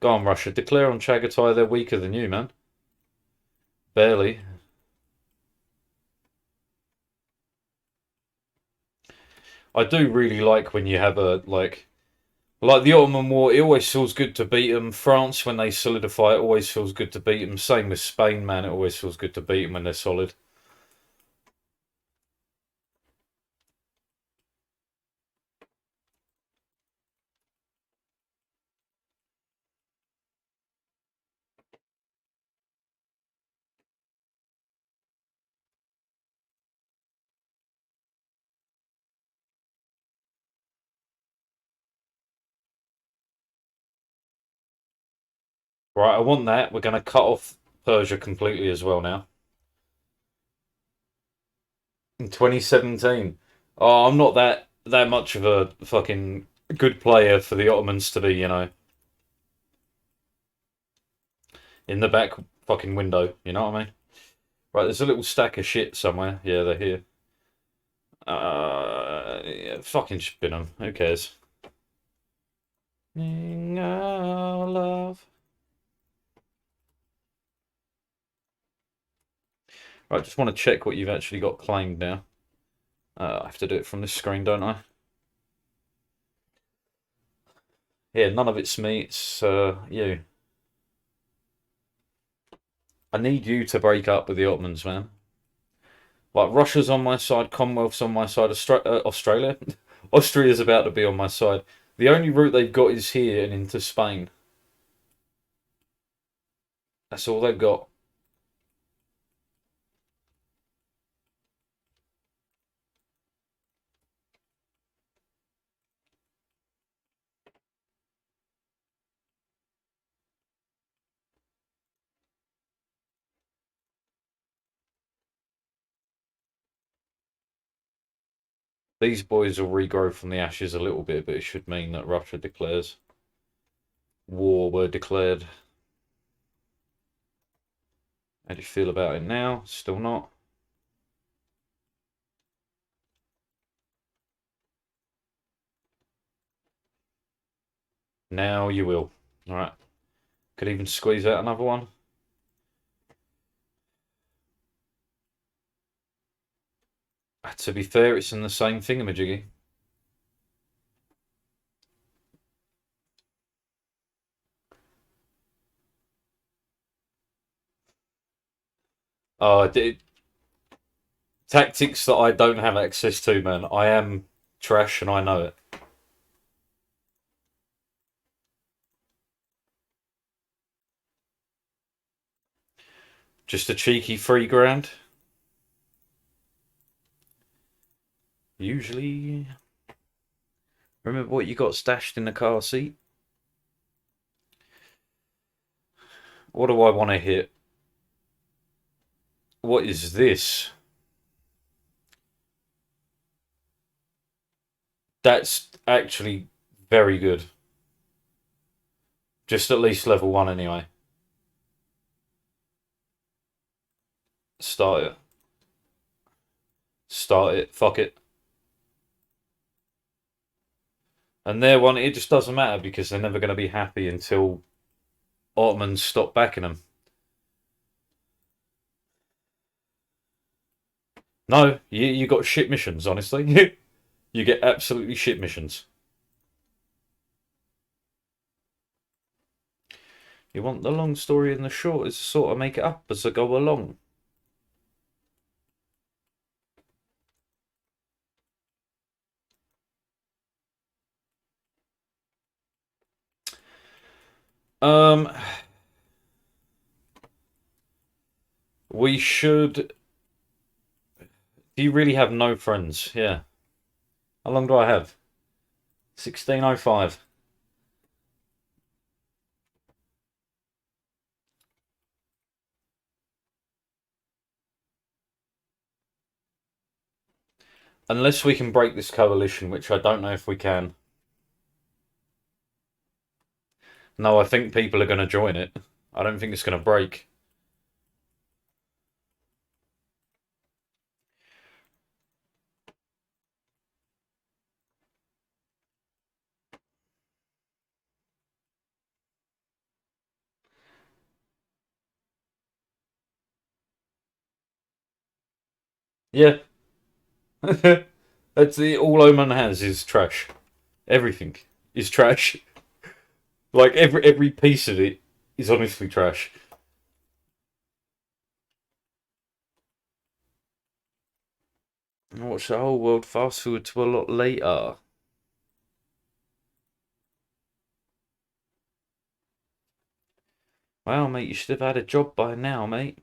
Go on, Russia. Declare on Chagatai they're weaker than you, man. Barely. I do really like when you have a, like the Ottoman War, it always feels good to beat them. France, when they solidify, it always feels good to beat them. Same with Spain, man. It always feels good to beat them when they're solid. Right, I want that. We're going to cut off Persia completely as well now. In 2017. Oh, I'm not that much of a fucking good player for the Ottomans to be, in the back fucking window. You know what I mean? Right, there's a little stack of shit somewhere. Yeah, they're here. Yeah, fucking spin them. Who cares? Love. Right, just want to check what you've actually got claimed now. I have to do it from this screen, don't I? Yeah, none of it's me. It's you. I need you to break up with the Ottomans, man. Like Russia's on my side, Commonwealth's on my side, Australia, Austria's about to be on my side. The only route they've got is here and into Spain. That's all they've got. These boys will regrow from the ashes a little bit, but it should mean that Russia declares war were declared. How do you feel about it now? Still not. Now you will. Alright. Could even squeeze out another one. To be fair, it's in the same thingamajiggy. Oh, tactics that I don't have access to, man. I am trash and I know it. Just a cheeky £3 grand. Usually. Remember what you got stashed in the car seat? What do I want to hit? What is this? That's actually very good. Just at least level 1 anyway. Start it. Start it. Fuck it. And their one, it just doesn't matter because they're never going to be happy until Ottomans stop backing them. No, you got shit missions, honestly. You get absolutely shit missions. You want the long story and the short is to sort of make it up as I go along. We should. Do you really have no friends? Yeah. How long do I have? 1605. Unless we can break this coalition, which I don't know if we can. No, I think people are going to join it. I don't think it's going to break. Yeah. That's all Oman has is trash. Everything is trash. Like every piece of it is honestly trash. I watched the whole world fast forward to a lot later. Well, mate, you should have had a job by now, mate.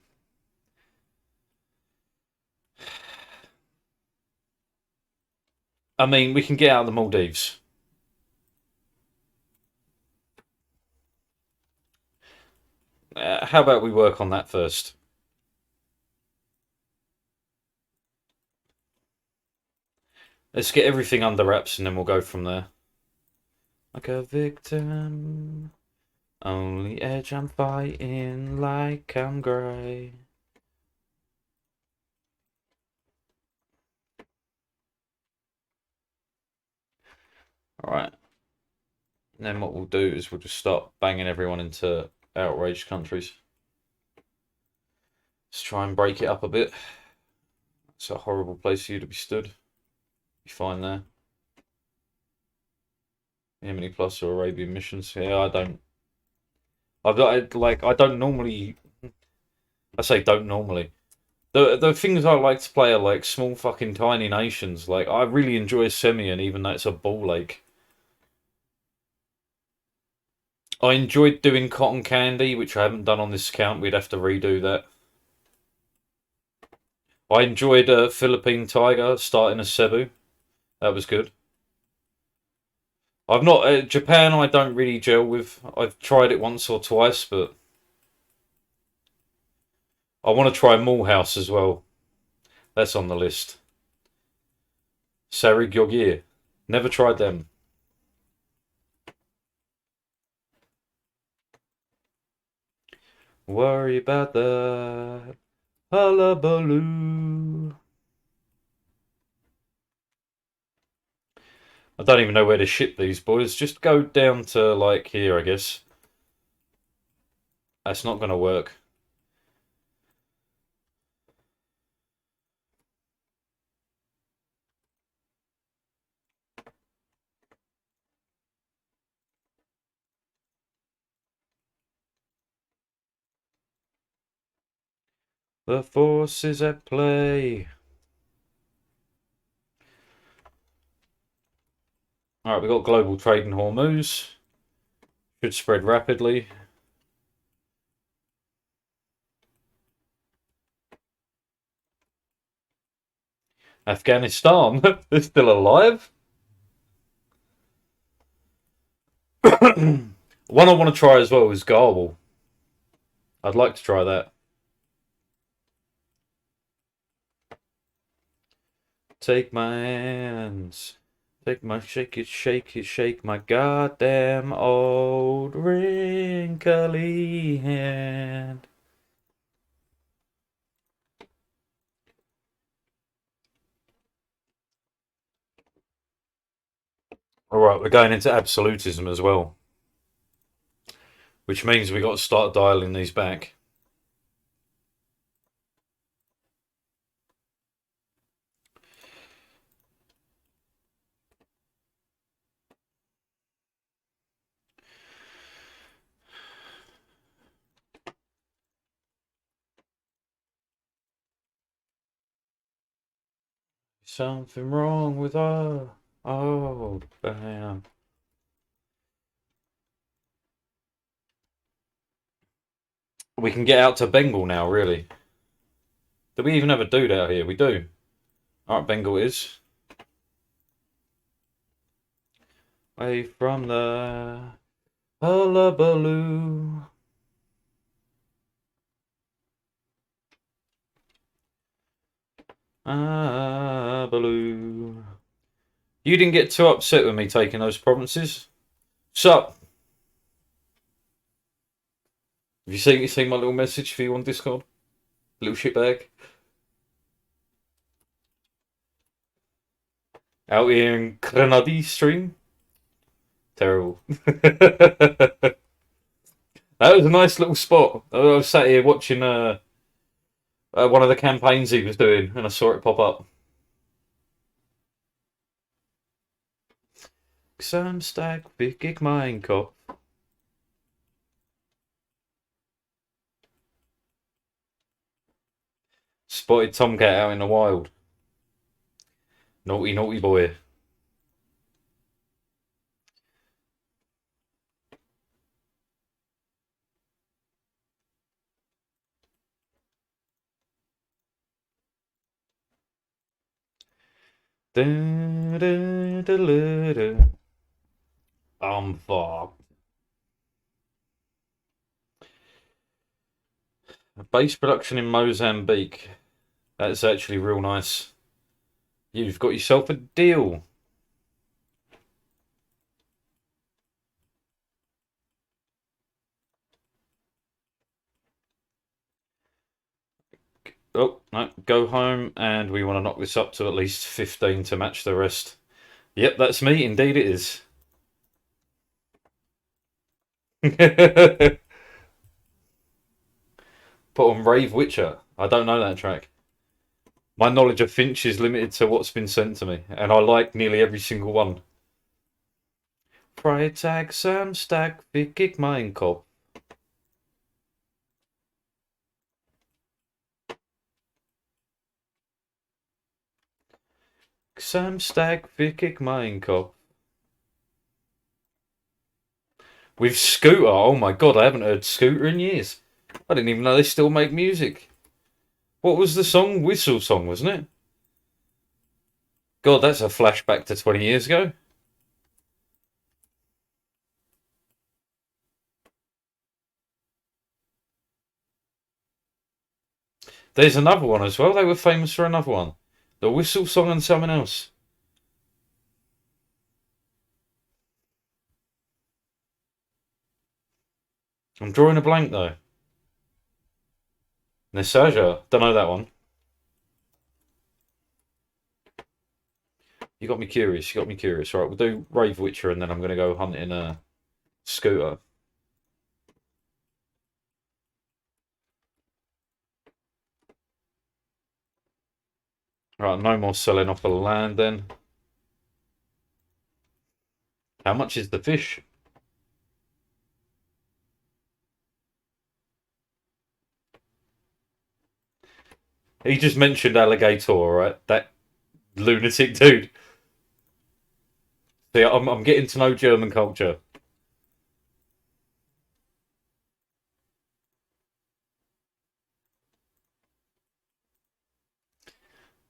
I mean, we can get out of the Maldives. How about we work on that first? Let's get everything under wraps and then we'll go from there. Like a victim. Only edge I'm fighting like I'm grey. Alright. Then what we'll do is we'll just start banging everyone into outraged countries. Let's try and break it up a bit. It's a horrible place for you to be stood. Be fine there. Yemeni plus or Arabian missions. Yeah, I don't. I don't normally. I say don't normally. The things I like to play are like small fucking tiny nations. Like I really enjoy Semian, even though it's a ball lake. I enjoyed doing Cotton Candy, which I haven't done on this account. We'd have to redo that. I enjoyed Philippine Tiger starting as Cebu. That was good. I've not Japan. I don't really gel with. I've tried it once or twice, but I want to try Mulhouse as well. That's on the list. Sarigyogi. Never tried them. Worry about the hullabaloo. I don't even know where to ship these boys. Just go down to, like, here, I guess. That's not going to work. The force is at play. Alright, we've got global trade in Hormuz. Should spread rapidly. Afghanistan? They're still alive? One I want to try as well is Garble. I'd like to try that. Take my hands. Take my shake it, shake my goddamn old wrinkly hand. Alright, we're going into absolutism as well. Which means we got to start dialing these back. Something wrong with our old bam. We can get out to Bengal now, really. Do we even have a dude out here? We do. Alright, Bengal is. Away from the hullabaloo. Ah, baloo. You didn't get too upset with me taking those provinces. Sup? Have you seen my little message for you on Discord? Little shitbag. Out here in Grenady stream. Terrible. That was a nice little spot. I was sat here watching one of the campaigns he was doing, and I saw it pop up. Samstag fick ik mijn kop. Spotted tomcat out in the wild. Naughty, naughty boy. I'm fucked. Base production in Mozambique. That's actually real nice. You've got yourself a deal. Oh, no, go home, and we want to knock this up to at least 15 to match the rest. Yep, that's me. Indeed it is. Put on Rave Witcher. I don't know that track. My knowledge of Finch is limited to what's been sent to me, and I like nearly every single one. Freitag, Samstag, fick ik mijn kop. Samstag, fick ik mijn kop. With Scooter, oh my god, I haven't heard Scooter in years. I didn't even know they still make music. What was the song? Whistle Song, wasn't it? God, that's a flashback to 20 years ago. There's another one as well. They were famous for another one. The Whistle Song and something else. I'm drawing a blank though. Nesaja. Don't know that one. You got me curious. You got me curious. All right, we'll do Rave Witcher and then I'm going to go hunting a scooter. All right, no more selling off the land then. How much is the fish? He just mentioned alligator, right? That lunatic dude. See, I'm getting to know German culture.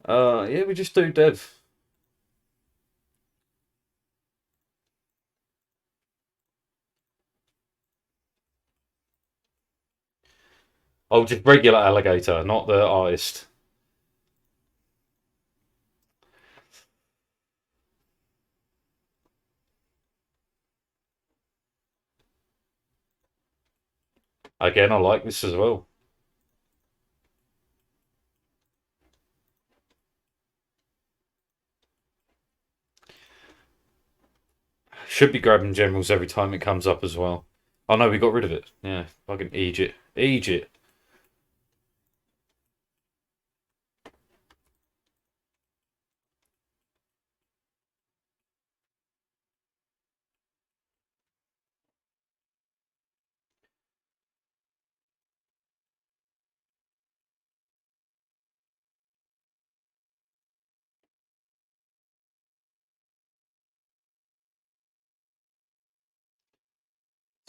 Yeah, we just do Dev. Oh, just regular alligator, not the artist. Again, I like this as well. Should be grabbing generals every time it comes up as well. Oh no, we got rid of it. Yeah, fucking Egypt. Egypt.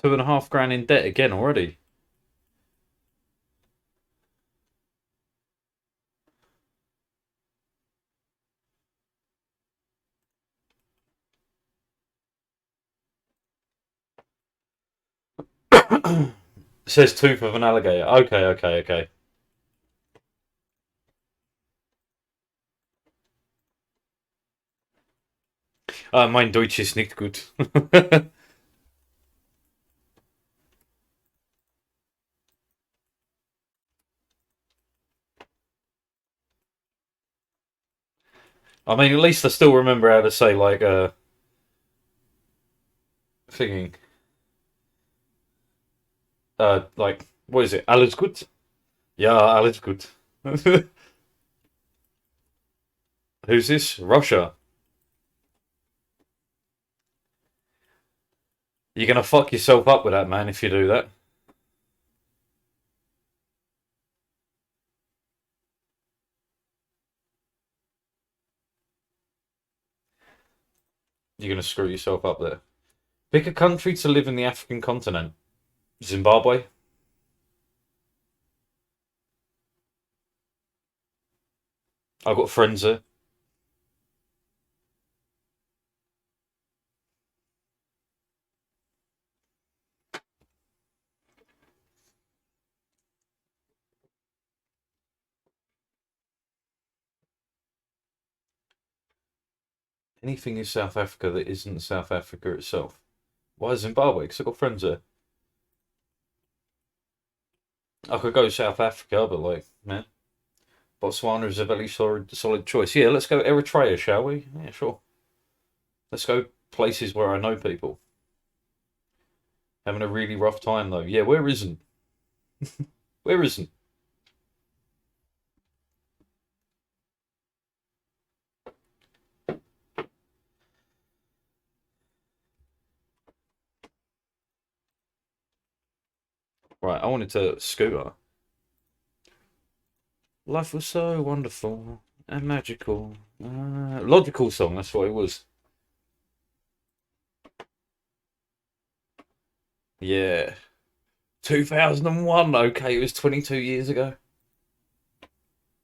2.5 grand in debt again already. It says tooth of an alligator. Okay, okay, okay. Mein Deutsch ist nicht gut. I mean, at least I still remember how to say like thinking. Like what is it? Alles gut? Yeah, alles gut. Who's this? Russia. You're gonna fuck yourself up with that, man, if you do that. You're gonna screw yourself up there. Pick a country to live in the African continent. Zimbabwe. I've got friends there. Anything in South Africa that isn't South Africa itself. Why Zimbabwe? Because I've got friends there. I could go South Africa, but like, man, Botswana is a very solid choice. Yeah, let's go Eritrea, shall we? Yeah, sure. Let's go places where I know people. Having a really rough time though. Yeah, where isn't? Where isn't? Right, I wanted to scooter. Life was so wonderful and magical. Logical song, that's what it was. Yeah. 2001, okay, it was 22 years ago.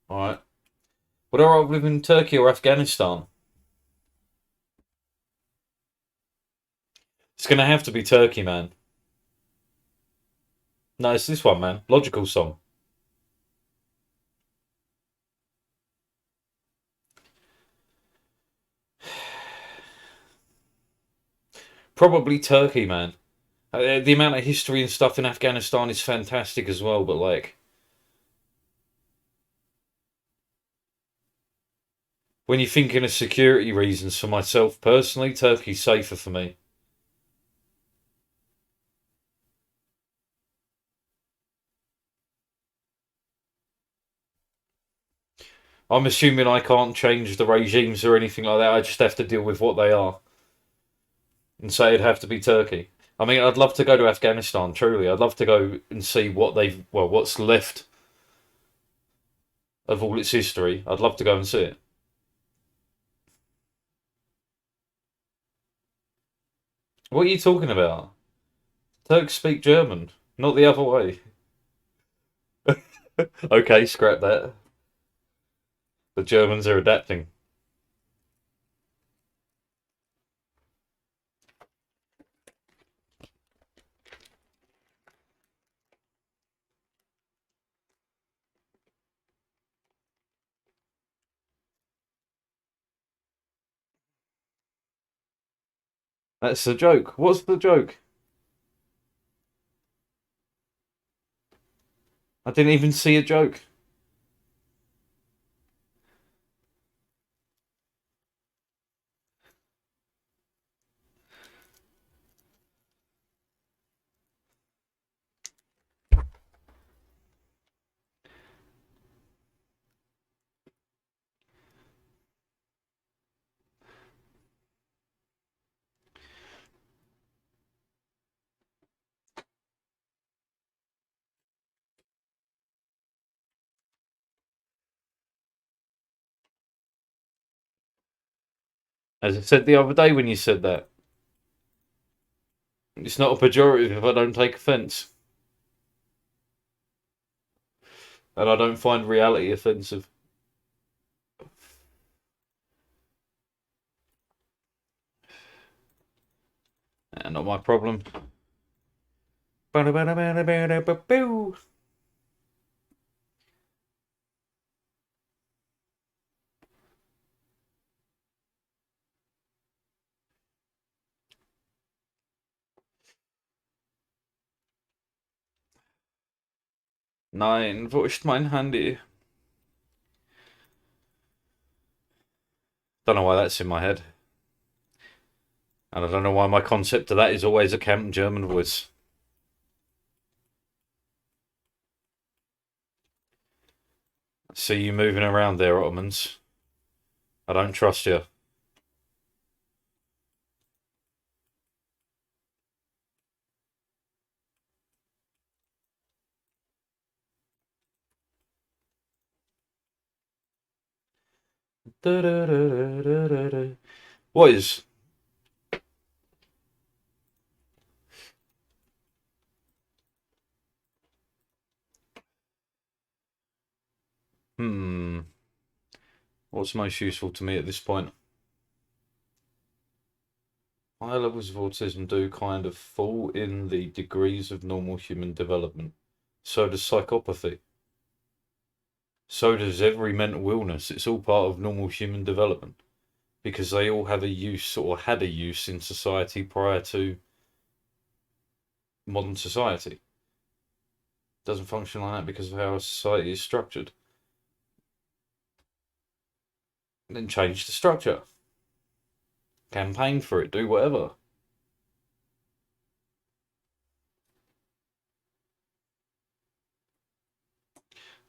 Alright. Would I rather live in Turkey or Afghanistan? It's gonna have to be Turkey, man. No, it's this one, man. Logical song. Probably Turkey, man. The amount of history and stuff in Afghanistan is fantastic as well, but like when you're thinking of security reasons for myself personally, Turkey's safer for me. I'm assuming I can't change the regimes or anything like that. I just have to deal with what they are and say it'd have to be Turkey. I mean, I'd love to go to Afghanistan, truly. I'd love to go and see what what's left of all its history. I'd love to go and see it. What are you talking about? Turks speak German, not the other way. Okay, scrap that. The Germans are adapting. That's the joke. What's the joke? I didn't even see a joke. As I said the other day when you said that, it's not a pejorative if I don't take offence. And I don't find reality offensive. Not my problem. Nein, wo ist mein Handy? Don't know why that's in my head. And I don't know why my concept of that is always a Camp German voice. I see you moving around there, Ottomans. I don't trust you. What is? Hmm. What's most useful to me at this point? Higher levels of autism do kind of fall in the degrees of normal human development. So does psychopathy. So does every mental illness. It's all part of normal human development because they all have a use or had a use in society prior to modern society. It doesn't function like that because of how our society is structured. And then change the structure. Campaign for it, do whatever.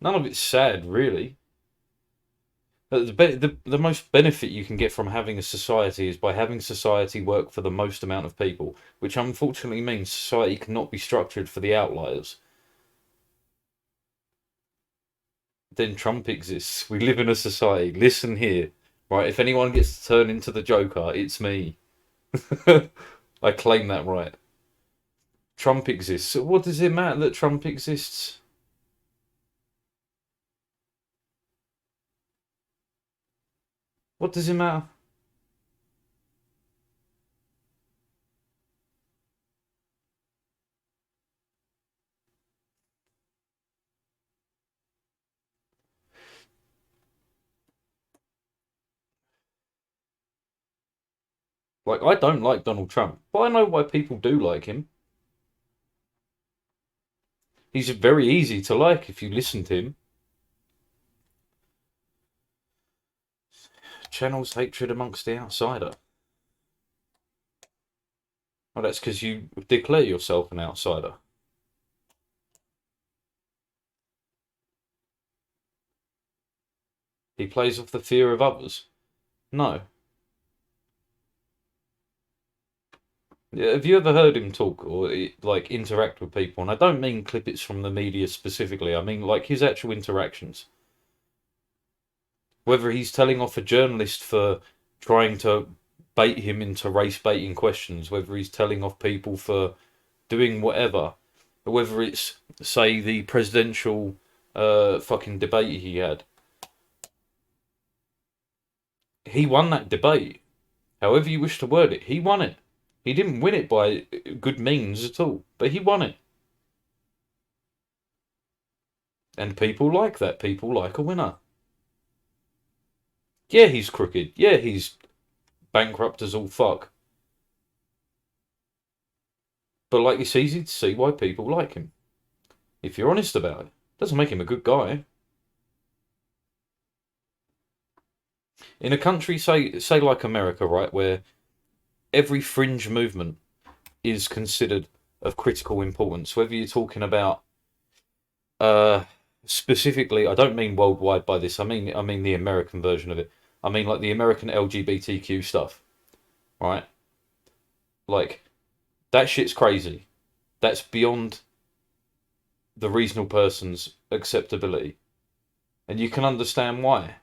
None of it's sad, really. The most benefit you can get from having a society is by having society work for the most amount of people, which unfortunately means society cannot be structured for the outliers. Then Trump exists. We live in a society. Listen here, right? If anyone gets to turn into the Joker, it's me. I claim that right. Trump exists. So what does it matter that Trump exists? What does it matter? Like, I don't like Donald Trump, but I know why people do like him. He's very easy to like if you listen to him. Channels hatred amongst the outsider. Well, that's because you declare yourself an outsider. He plays off the fear of others. No. Have you ever heard him talk or like interact with people? And I don't mean clippets from the media specifically. I mean like his actual interactions. Whether he's telling off a journalist for trying to bait him into race baiting questions, whether he's telling off people for doing whatever, whether it's say the presidential fucking debate he had. He won that debate. However you wish to word it, he won it. He didn't win it by good means at all, but he won it. And people like that. People like a winner. Yeah, he's crooked. Yeah, he's bankrupt as all fuck. But like, it's easy to see why people like him. If you're honest about it, doesn't make him a good guy. In a country, say like America, right, where every fringe movement is considered of critical importance, whether you're talking about uh specifically, I don't mean worldwide by this. I mean the American version of it. I mean like the American LGBTQ stuff, right? Like that shit's crazy. That's beyond the reasonable person's acceptability. And you can understand why.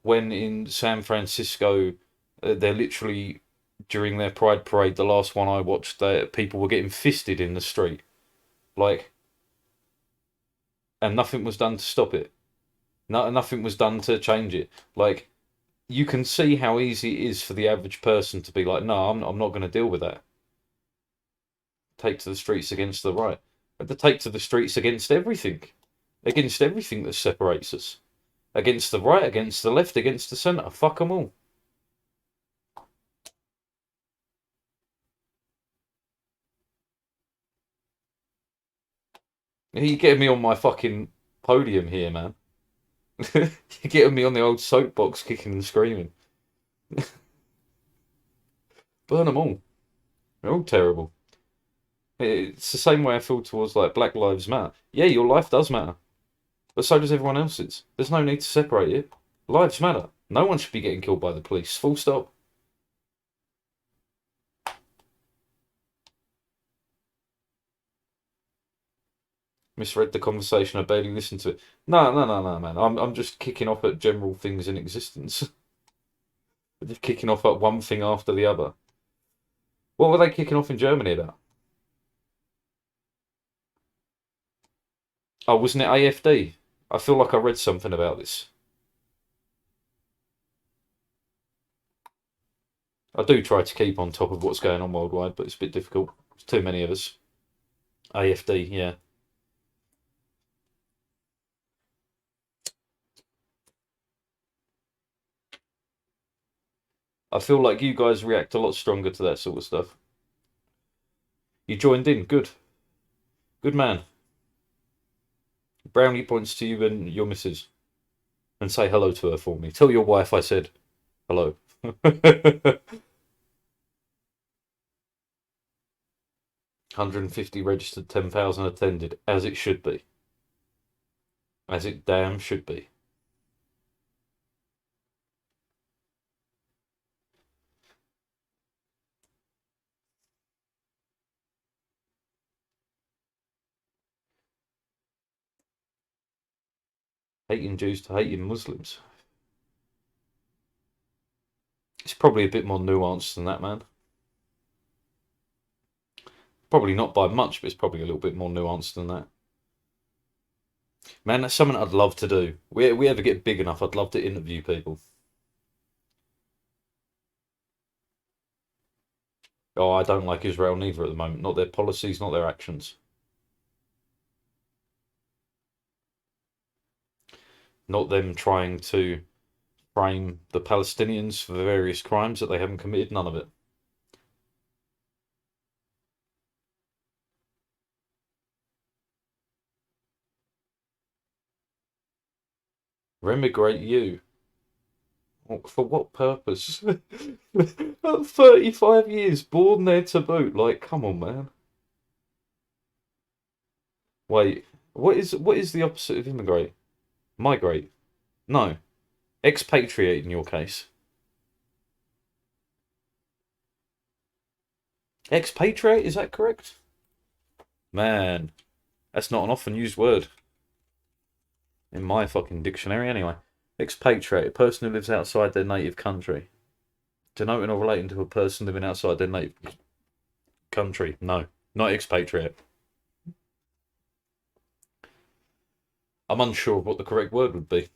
When in San Francisco, they're literally during their Pride Parade, the last one I watched, people were getting fisted in the street, like, and nothing was done to stop it. No, nothing was done to change it. Like, you can see how easy it is for the average person to be like, no, I'm not going to deal with that. Take to the streets against the right. But to take to the streets against everything that separates us. Against the right, against the left, against the centre. Fuck them all. You getting me on my fucking podium here, man. You're getting me on the old soapbox, kicking and screaming. Burn them all. They're all terrible. It's the same way I feel towards like Black Lives Matter. Yeah, your life does matter, but so does everyone else's. There's no need to separate it. Lives matter. No one should be getting killed by the police. Full stop. Misread the conversation. I barely listened to it. No, no, no, no, man. I'm just kicking off at general things in existence. Just kicking off at one thing after the other. What were they kicking off in Germany about? Oh, wasn't it AFD? I feel like I read something about this. I do try to keep on top of what's going on worldwide, but it's a bit difficult. There's too many of us. AFD, yeah. I feel like you guys react a lot stronger to that sort of stuff. You joined in. Good. Good man. Brownie points to you and your missus. And say hello to her for me. Tell your wife I said hello. 150 registered, 10,000 attended, as it should be. As it damn should be. Hating Jews to hating Muslims. It's probably a bit more nuanced than that, man. Probably not by much, but it's probably a little bit more nuanced than that. Man, that's something I'd love to do. We ever get big enough, I'd love to interview people. Oh, I don't like Israel neither at the moment. Not their policies, not their actions. Not them trying to frame the Palestinians for the various crimes that they haven't committed. None of it. Remigrate you. For what purpose? At 35 years, born there to boot. Like, come on, man. Wait, what is the opposite of immigrate? Migrate? No. Expatriate in your case. Expatriate, is that correct? Man, that's not an often used word in my fucking dictionary anyway. Expatriate, a person who lives outside their native country. Denoting or relating to a person living outside their native country. No, not expatriate. I'm unsure of what the correct word would be.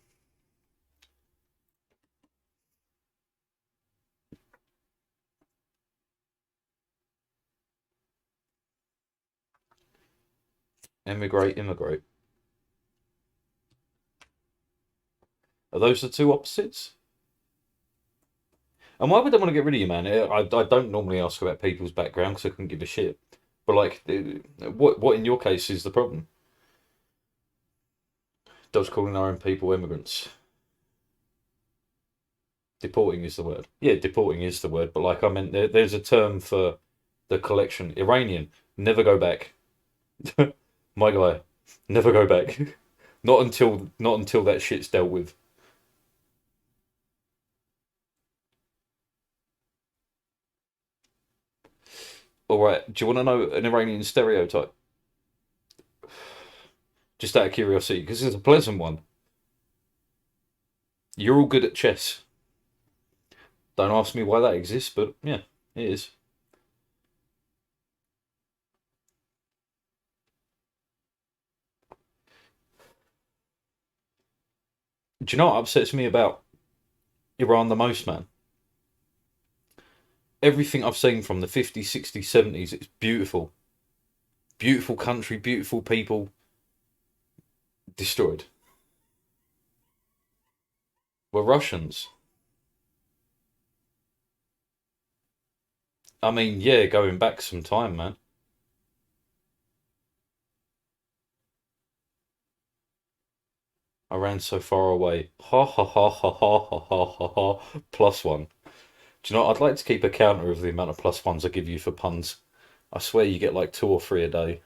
Emigrate, immigrate. Are those the two opposites? And why would they want to get rid of you, man? I don't normally ask about people's background because I couldn't give a shit. But like, what in your case is the problem? Does calling our own people immigrants? Deporting is the word. Yeah, deporting is the word. But like, I meant there's a term for the collection. Iranian, never go back. My guy, never go back. Not until that shit's dealt with. All right. Do you want to know an Iranian stereotype? Just out of curiosity, because it's a pleasant one. You're all good at chess. Don't ask me why that exists, but yeah, it is. Do you know what upsets me about Iran the most, man? Everything I've seen from the 50s, 60s, 70s, it's beautiful. Beautiful country, beautiful people, destroyed. We're Russians. I mean, yeah, going back some time, man. I ran so far away. Ha ha ha ha ha ha ha ha ha. Plus one. Do you know what? I'd like to keep a counter of the amount of plus ones I give you for puns. I swear you get like two or three a day.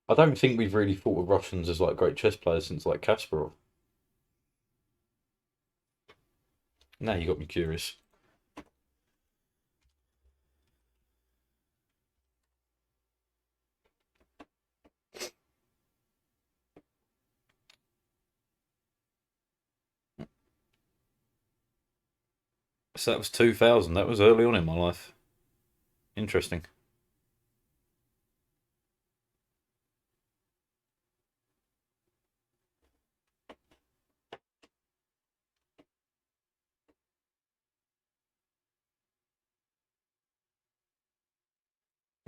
I don't think we've really thought of Russians as like great chess players since like Kasparov. Now you got me curious. So that was 2000. That was early on in my life. Interesting.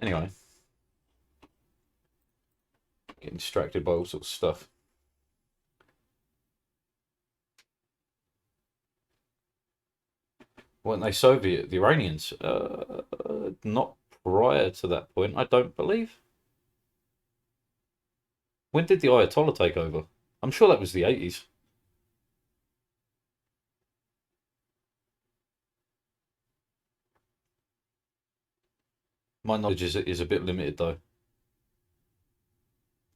Anyway, getting distracted by all sorts of stuff. Weren't they Soviet, the Iranians? Not prior to that point, I don't believe. When did the Ayatollah take over? I'm sure that was the 80s. My knowledge is a bit limited though.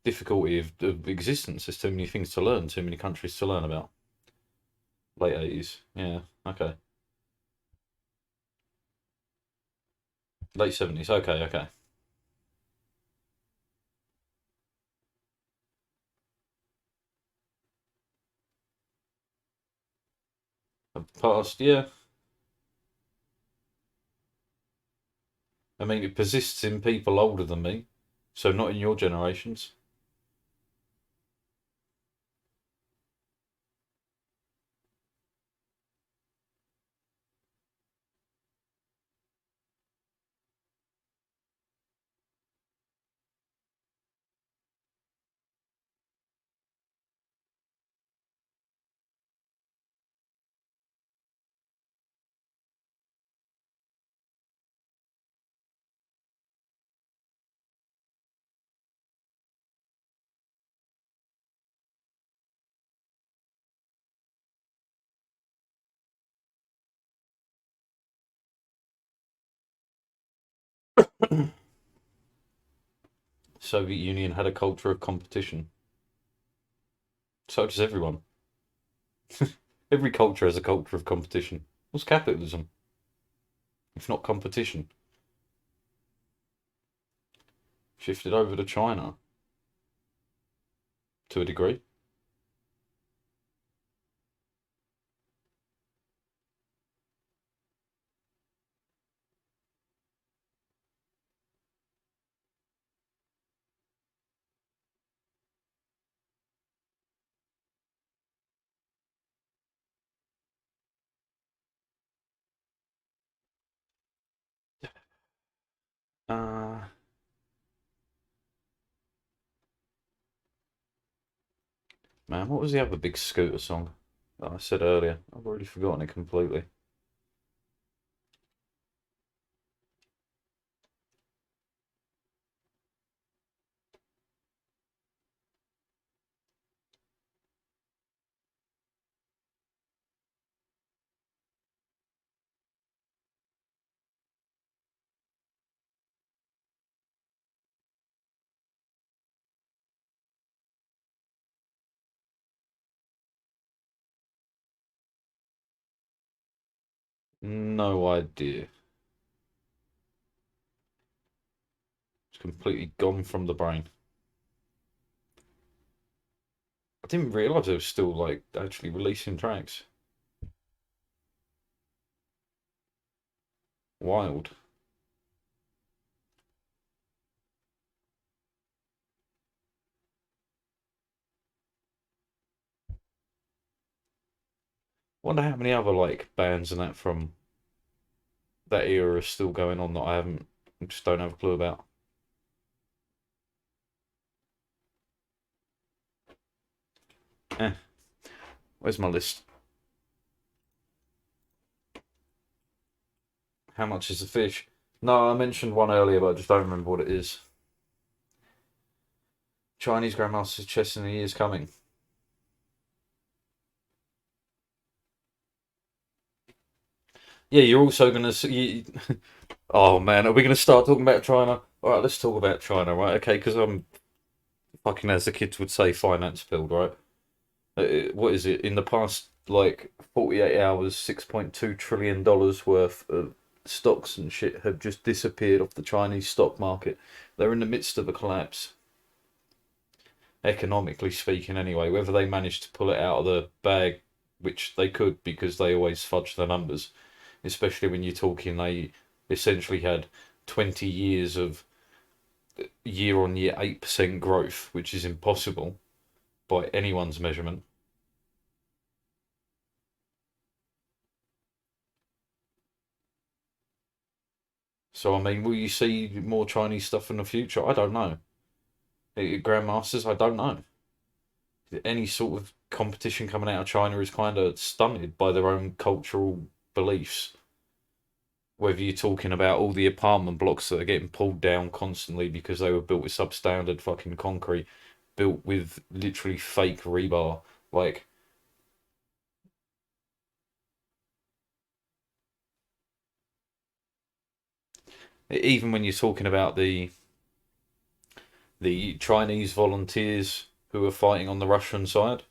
Difficulty of existence. There's too many things to learn, too many countries to learn about. Late 80s. Yeah, okay. Late 70s. Okay, okay. Past, yeah. I mean, it persists in people older than me, so not in your generations. Soviet Union had a culture of competition. So does everyone. Every culture has a culture of competition. What's capitalism? If not competition? Shifted over to China to a degree. Uh, Man, what was the other big scooter song that I said earlier? I've already forgotten it completely. No idea. It's completely gone from the brain. I didn't realise it was still like actually releasing tracks. Wild. Wonder how many other like bands and that from that era are still going on that I haven't, just don't have a clue about. Eh, where's my list? How much is the fish? No, I mentioned one earlier, but I just don't remember what it is. Chinese Grandmaster's Chess in the Years Coming. Yeah, you're also gonna see. Oh man, are we gonna start talking about China? All right, let's talk about China, right? Okay, because I'm fucking, as the kids would say, finance build, right? What is it? In the past, like 48 hours, $6.2 trillion worth of stocks and shit have just disappeared off the Chinese stock market. They're in the midst of a collapse, economically speaking, anyway. Whether they managed to pull it out of the bag, which they could because they always fudge the numbers, especially when you're talking they essentially had 20 years of year on year 8% growth, which is impossible by anyone's measurement. So, I mean, will you see more Chinese stuff in the future? I don't know. Grandmasters, I don't know. Any sort of competition coming out of China is kind of stunted by their own cultural beliefs. Whether you're talking about all the apartment blocks that are getting pulled down constantly because they were built with substandard fucking concrete, built with literally fake rebar. Like, even when you're talking about the Chinese volunteers who are fighting on the Russian side,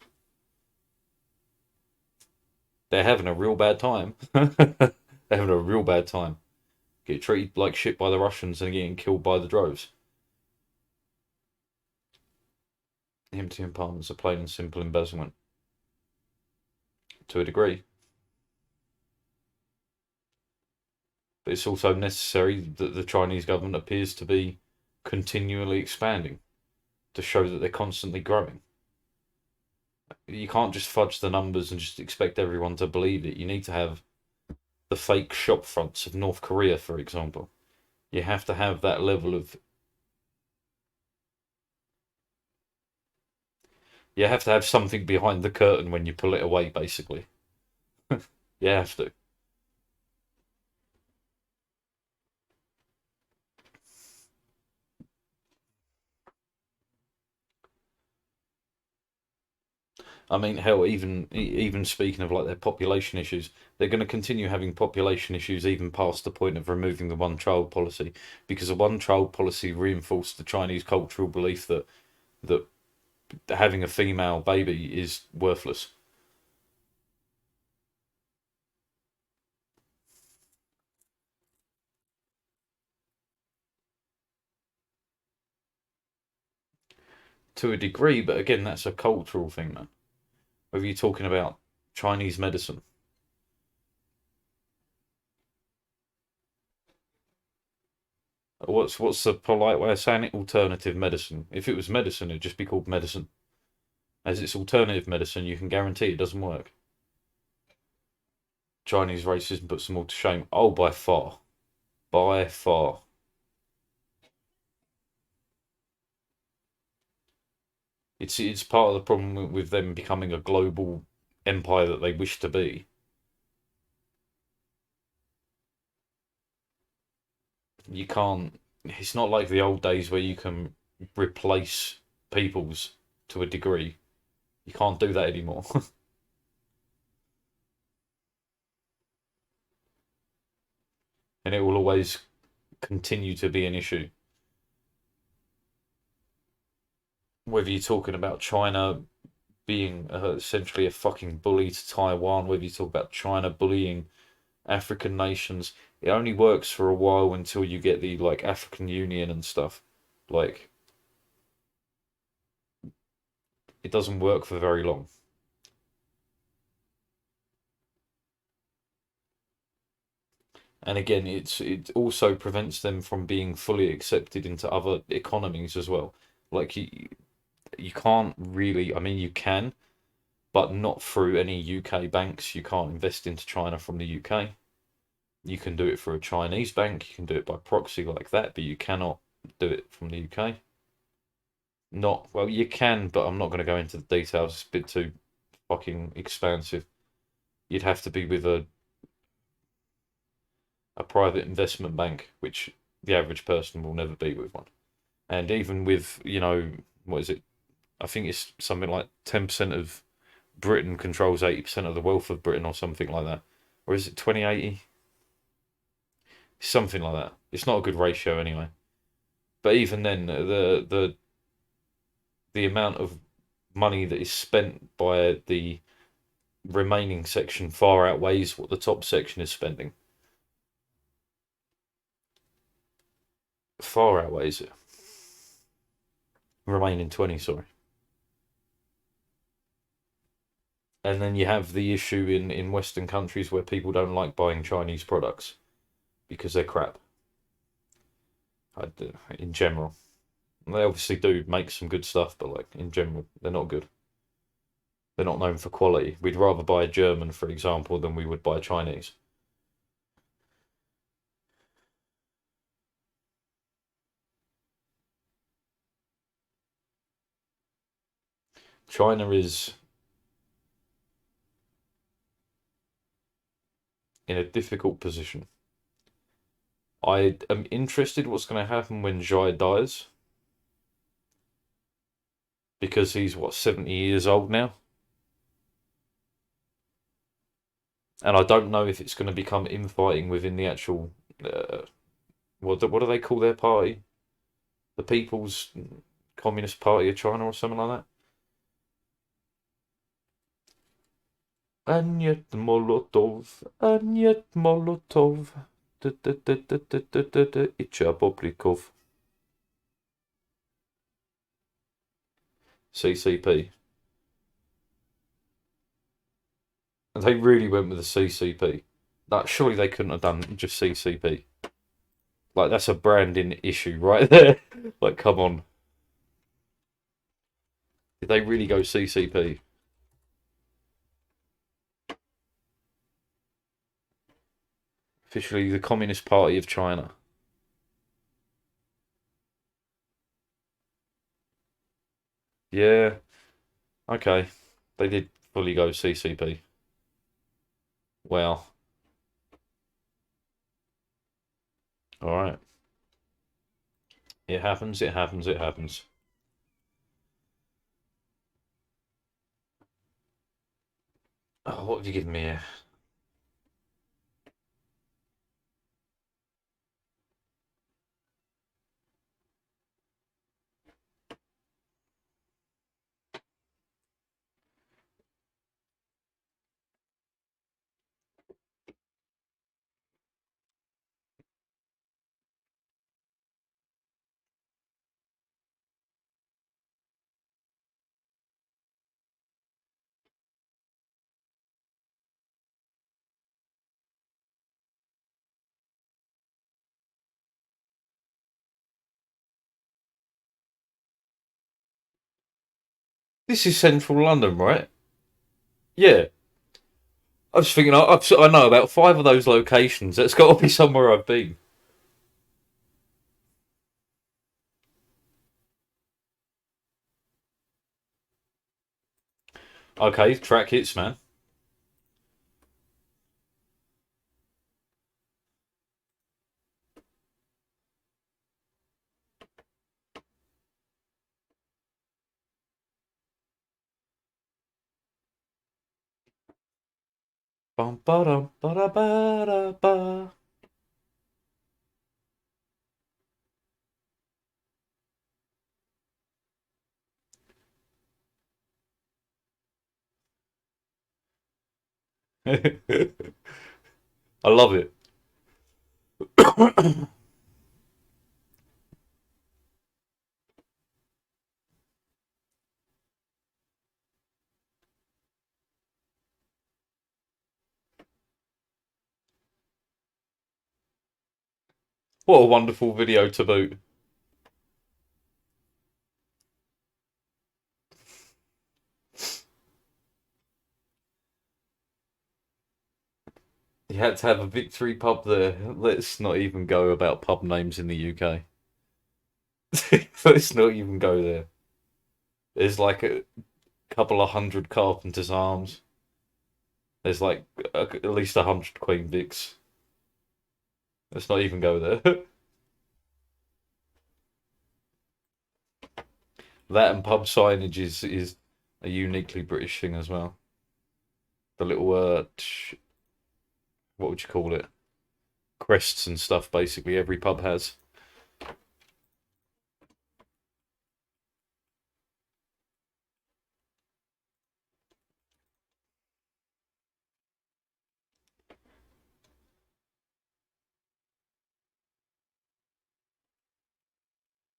they're having a real bad time. They're having a real bad time. Get treated like shit by the Russians and getting killed by the droves. Empty apartments are plain and simple embezzlement to a degree. But it's also necessary that the Chinese government appears to be continually expanding to show that they're constantly growing. You can't just fudge the numbers and just expect everyone to believe it. You need to have the fake shop fronts of North Korea, for example. You have to have that level of. You have to have something behind the curtain when you pull it away, basically. You have to. I mean, hell, even speaking of like their population issues, they're going to continue having population issues even past the point of removing the one-child policy, because the one-child policy reinforced the Chinese cultural belief that having a female baby is worthless. To a degree, but again, that's a cultural thing, man. Whether you're talking about Chinese medicine, what's the polite way of saying it? Alternative medicine. If it was medicine, it'd just be called medicine. As it's alternative medicine, you can guarantee it doesn't work. Chinese racism puts them all to shame. Oh, by far, by far. It's part of the problem with them becoming a global empire that they wish to be. You can't. It's not like the old days where you can replace peoples to a degree. You can't do that anymore. And it will always continue to be an issue. Whether you're talking about China being essentially a fucking bully to Taiwan, whether you talk about China bullying African nations, it only works for a while until you get the like African Union and stuff. Like it doesn't work for very long. And again, it also prevents them from being fully accepted into other economies as well. Like you can't really, I mean you can, but not through any UK banks. You can't invest into China from the UK. You can do it through a Chinese bank, you can do it by proxy like that, but you cannot do it from the UK. Not, well, you can, but I'm not going to go into the details. It's a bit too fucking expansive. You'd have to be with a private investment bank, which the average person will never be with one. And even with, what is it? I think it's something like 10% of Britain controls 80% of the wealth of Britain or something like that. Or is it 2080? Something like that. It's not a good ratio anyway. But even then, the amount of money that is spent by the remaining section far outweighs what the top section is spending. Far outweighs it. Remaining 20, sorry. And then you have the issue in Western countries where people don't like buying Chinese products because they're crap. In general, they obviously do make some good stuff, but like in general, they're not good. They're not known for quality. We'd rather buy a German, for example, than we would buy Chinese. China is in a difficult position. I am interested what's going to happen when Zhai dies because he's what 70 years old now, and I don't know if it's going to become infighting within the actual what do they call their party? The People's Communist Party of China or something like that. Anyet Molotov, Anyet Molotov, Itcha Boblikov. CCP. And they really went with the CCP. Like, surely they couldn't have done just CCP. Like, that's a branding issue right there. Like, come on. Did they really go CCP? Officially, the Communist Party of China. Yeah, okay. They did fully go CCP. Well, alright. It happens, it happens, it happens. Oh, what have you given me here? This is central London, right? Yeah. I was thinking, I know about five of those locations. That's got to be somewhere I've been. Okay, track hits, man. Bum ba dum ba da ba da ba. I love it. What a wonderful video to boot. You had to have a Victory pub there. Let's not even go about pub names in the UK. Let's not even go there. There's like a couple of hundred Carpenter's Arms. There's like at least 100 Queen Vics. Let's not even go there. That and pub signage is a uniquely British thing as well. The little what would you call it? Crests and stuff. Basically, every pub has.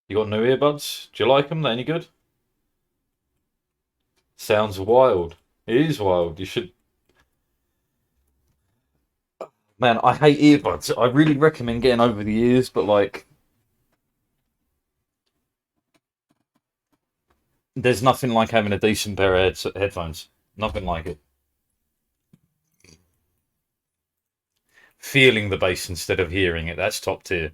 You got new earbuds? Do you like them? They any good? Sounds wild. It is wild. You should. Man, I hate earbuds. I really recommend getting over the ears, but like, there's nothing like having a decent pair of headphones. Nothing like it. Feeling the bass instead of hearing it. That's top tier.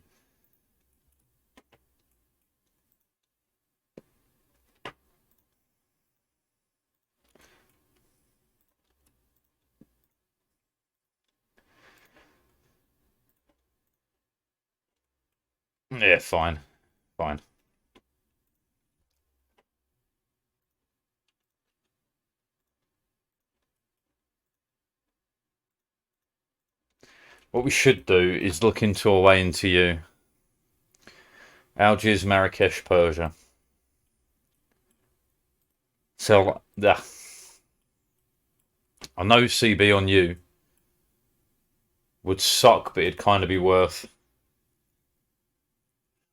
Yeah, fine. Fine. What we should do is look into a way into you. Algiers, Marrakesh, Persia. So, I know CB on you would suck, but it'd kind of be worth.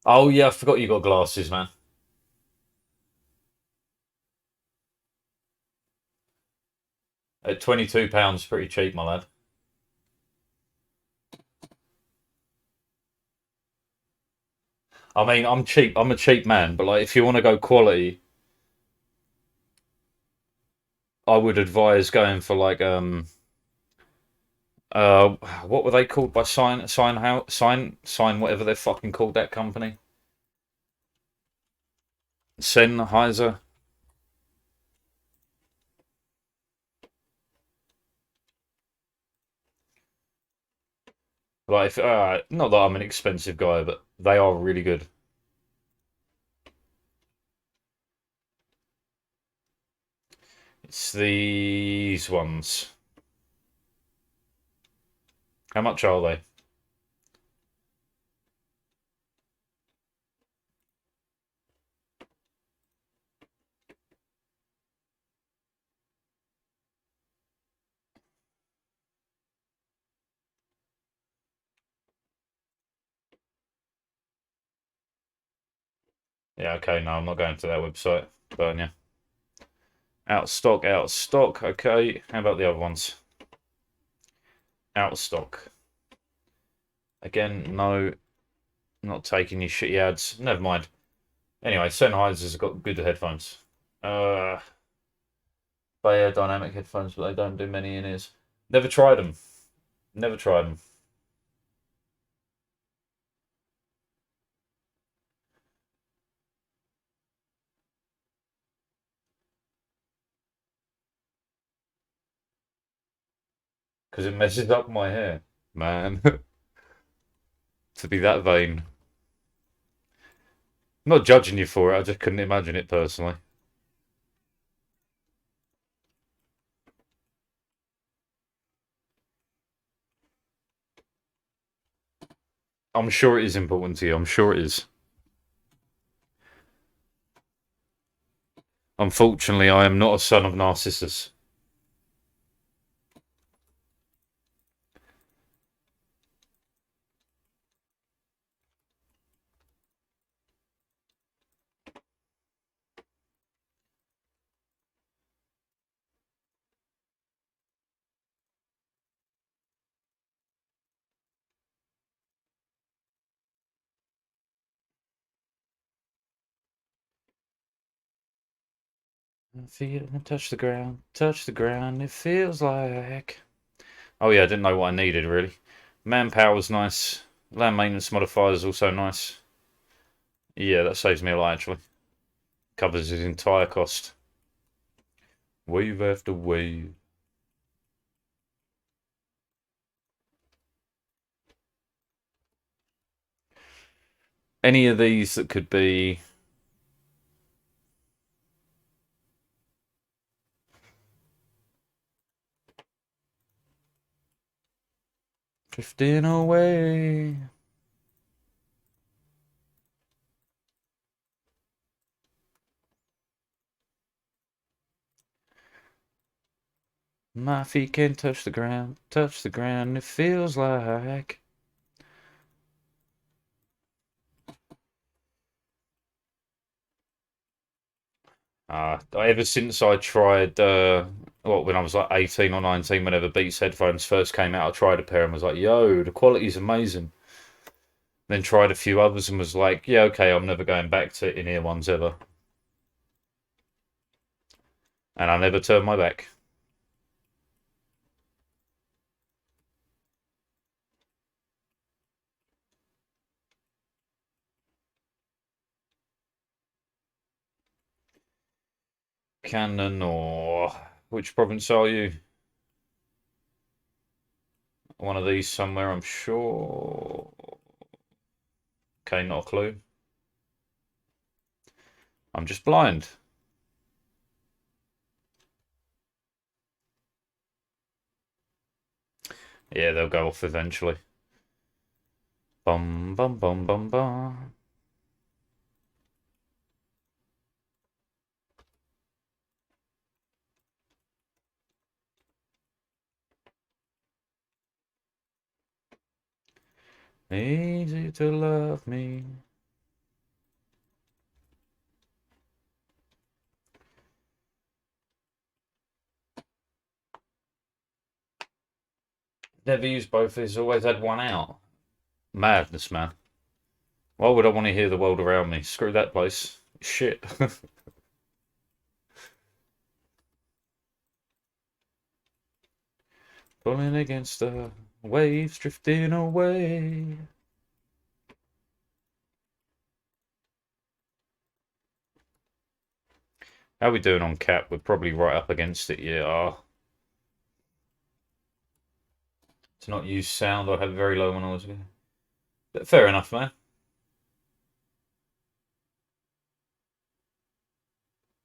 Oh yeah, I forgot you got glasses, man. At £22, pretty cheap, my lad. I mean, I'm cheap. I'm a cheap man, but like, if you want to go quality, I would advise going for like what were they called by sign whatever they're fucking called, that company. Sennheiser. Like, if, not that I'm an expensive guy, but they are really good. It's these ones. How much are they? Yeah, okay, no, I'm not going to that website. But yeah. Out of stock, out of stock. Okay, how about the other ones? Out of stock. Again, no, not taking your shitty ads. Never mind. Anyway, Sennheiser's got good headphones. Bayer dynamic headphones, but they don't do many in ears. Never tried them. Never tried them. Because it messes up my hair. Man. To be that vain. I'm not judging you for it, I just couldn't imagine it personally. I'm sure it is important to you. I'm sure it is. Unfortunately, I am not a son of Narcissus. Touch the ground, it feels like. Oh yeah, I didn't know what I needed really. Manpower was nice. Land maintenance modifier is also nice. Yeah, that saves me a lot actually. Covers his entire cost. Wave after wave. Any of these that could be. Drifting away. My feet can touch the ground, it feels like. Ever since I tried, when I was like 18 or 19, whenever Beats headphones first came out, I tried a pair and was like, yo, the quality's amazing. Then tried a few others and was like, yeah, okay, I'm never going back to in-ear ones ever. And I never turned my back. Canon or which province are you? One of these somewhere, I'm sure. Okay, not a clue. I'm just blind. Yeah, they'll go off eventually. Bum bum bum bum bum. Easy to love me. Never used both. He's always had one out. Madness, man. Why would I want to hear the world around me? Screw that place. Shit. Pulling against the waves, drifting away. How we doing on cap? We're probably right up against it, yeah. To not use sound, I had very low when I was. But fair enough, man.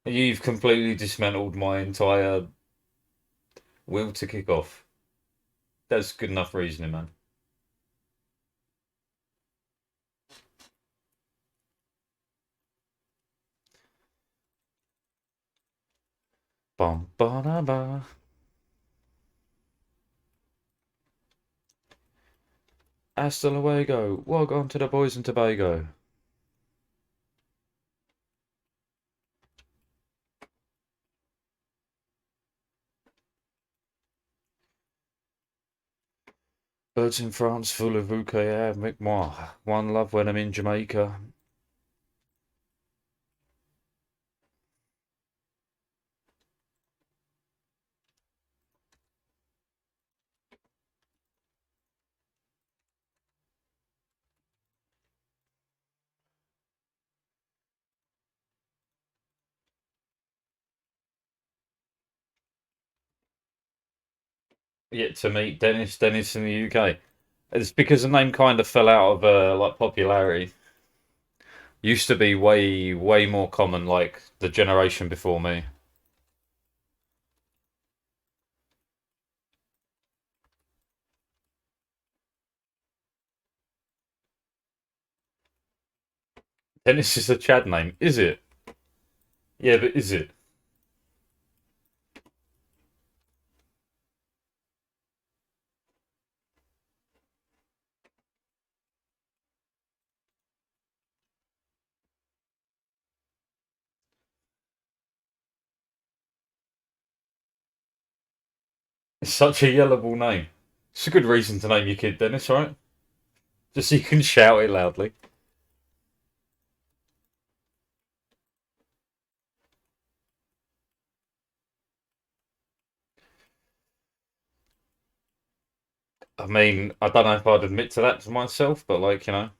You've completely dismantled my entire will to kick off. That's good enough reasoning, man. Bum, ba, da, ba. Hasta luego. Welcome to the boys in Tobago. Birds in France full of bouquet avec moi. One love when I'm in Jamaica. Yet to meet Dennis in the UK. It's because the name kind of fell out of like popularity. Used to be way more common, like the generation before me. Dennis is a Chad name, is it? Yeah, but is it? It's such a yellable name. It's a good reason to name your kid Dennis, right? Just so you can shout it loudly. I mean, I don't know if I'd admit to that to myself, but like, gotta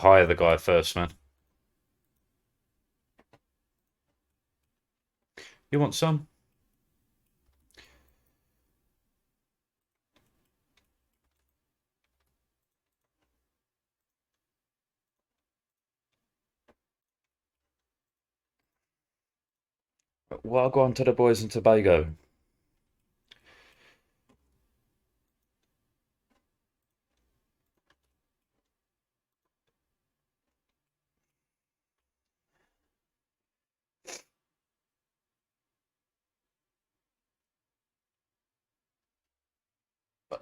hire the guy first, man. You want some? Well, I'll go on to the boys in Tobago.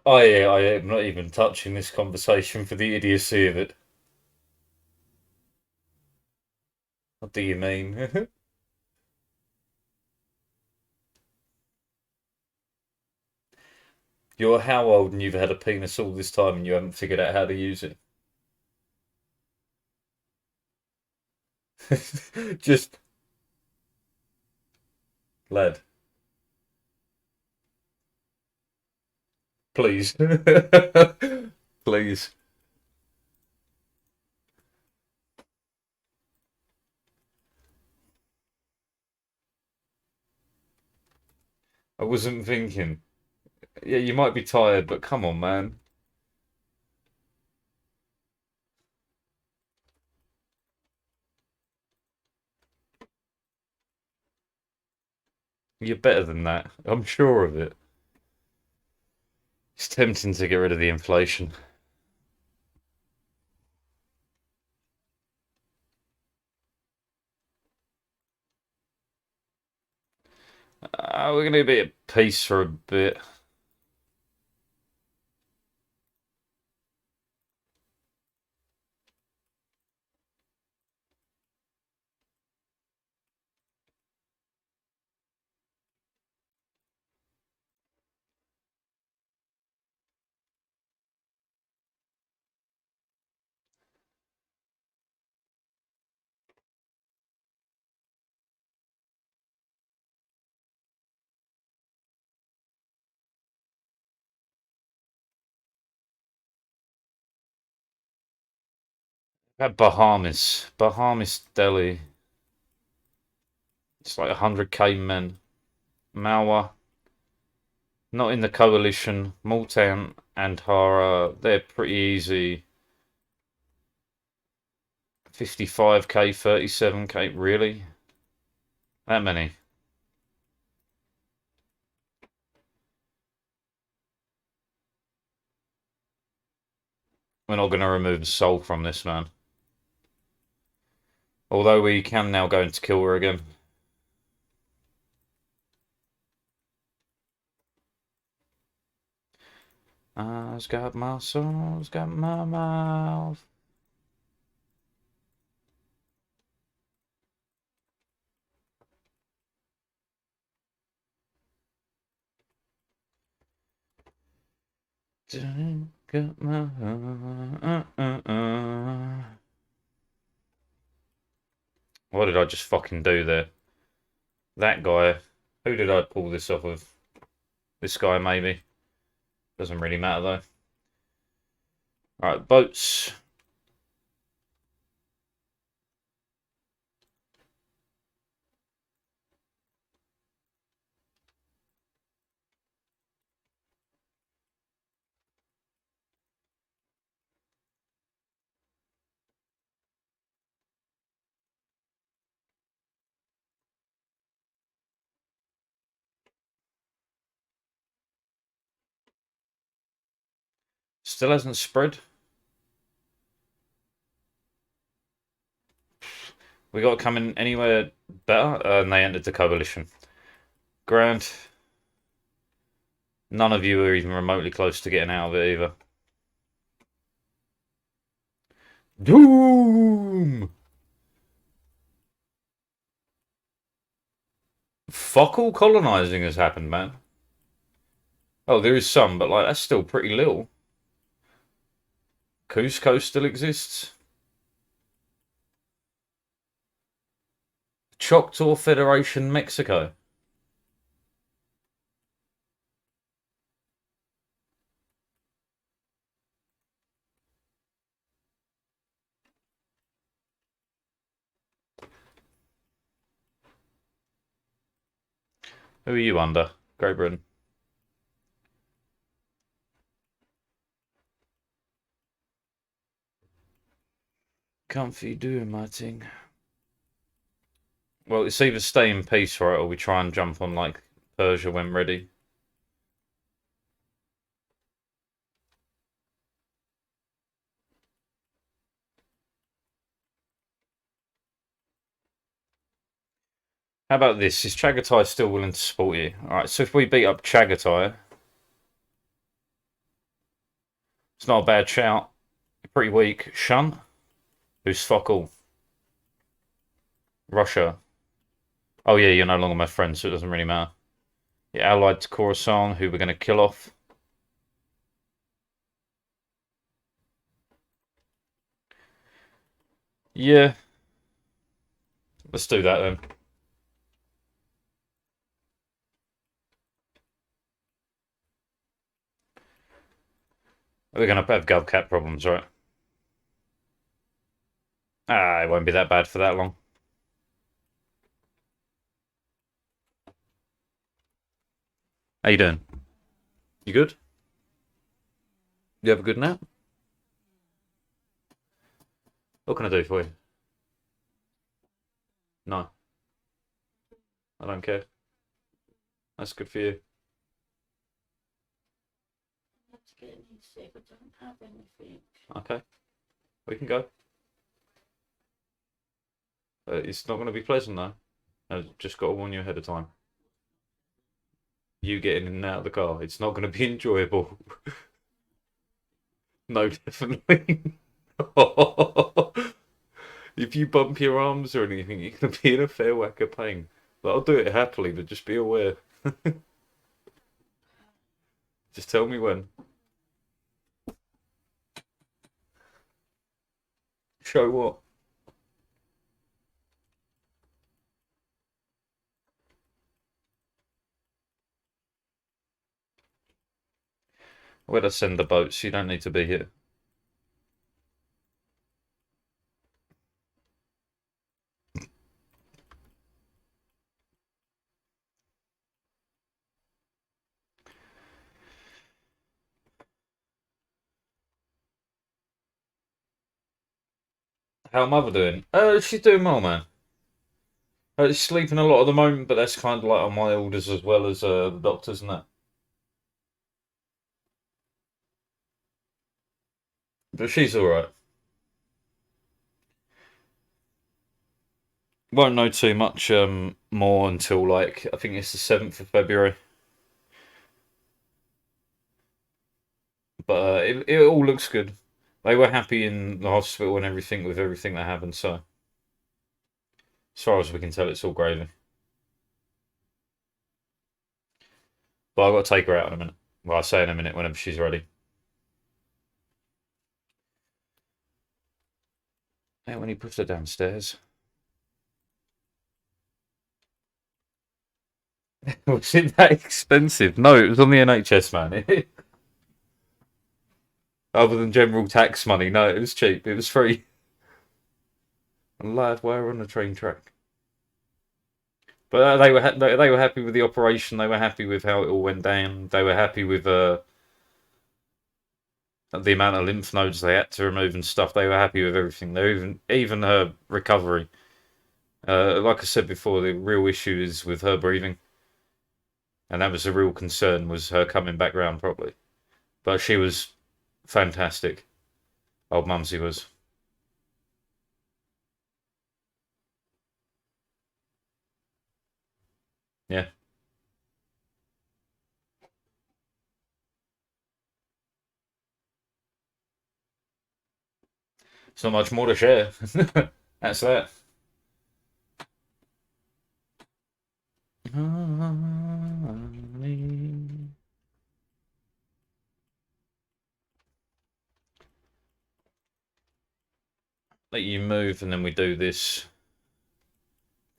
I am not even touching this conversation for the idiocy of it. What do you mean? You're how old and you've had a penis all this time and you haven't figured out how to use it? Just, lad, please. Please. I wasn't thinking. Yeah, you might be tired, but come on, man. You're better than that. I'm sure of it. It's tempting to get rid of the inflation. We're going to be at peace for a bit. At Bahamas. Bahamas Delhi. It's like 100k men. Malwa. Not in the coalition. Multan and Hara. They're pretty easy. 55k, 37k, really? That many? We're not going to remove the soul from this, man. Although we can now go into kill her again. Eyes got my soul's got my mouth. Got my What did I just fucking do there? That guy. Who did I pull this off of? This guy, maybe. Doesn't really matter, though. Alright, boats. Still hasn't spread. We got to come in anywhere better, and they entered the coalition. Grand. None of you are even remotely close to getting out of it either. Doom! Fuck all colonising has happened, man. Oh, there is some, but like that's still pretty little. Cusco still exists. Choctaw Federation, Mexico. Who are you under? Great Britain. Comfy doing my thing. Well, it's either stay in peace, right, or we try and jump on like Persia when ready. How about this? Is Chagatai still willing to support you? Alright, so if we beat up Chagatai, it's not a bad shout. Pretty weak. Shun? Who's fuck all? Russia. Oh yeah, you're no longer my friend, so it doesn't really matter. You're allied to Khorasan, who we're going to kill off. Yeah. Let's do that then. We're going to have GovCat problems, right? Ah, it won't be that bad for that long. How you doing? You good? You have a good nap? What can I do for you? No, I don't care. That's good for you. Let's get sick. I don't have anything. Okay, we can go. It's not going to be pleasant though. I've just got to warn you ahead of time. You getting in and out of the car, it's not going to be enjoyable. No, definitely. If you bump your arms or anything, you're going to be in a fair whack of pain. But I'll do it happily, but just be aware. Just tell me when. Show what? Where'd I send the boats? You don't need to be here. How mother doing? She's doing well, man. She's sleeping a lot at the moment, but that's kind of like on my orders as well as the doctors and that. But she's all right. Won't know too much more until like I think it's the 7th of February. But it all looks good. They were happy in the hospital and everything with everything that happened. So as far as we can tell, it's all gravy. But I've got to take her out in a minute. Well, I'll say in a minute whenever she's ready. Yeah, when he puts her downstairs. Was it that expensive? No, it was on the NHS, man. Other than general tax money, no, it was cheap. It was free. And lad, we're on the train track. But they were happy with the operation. They were happy with how it all went down. They were happy with the amount of lymph nodes they had to remove and stuff. They were happy with everything. They even her recovery. Like I said before, the real issue is with her breathing, and that was the real concern, was her coming back round properly. But she was fantastic. Old Mumsy was. Yeah, it's not much more to share. That's that. Let you move, and then we do this.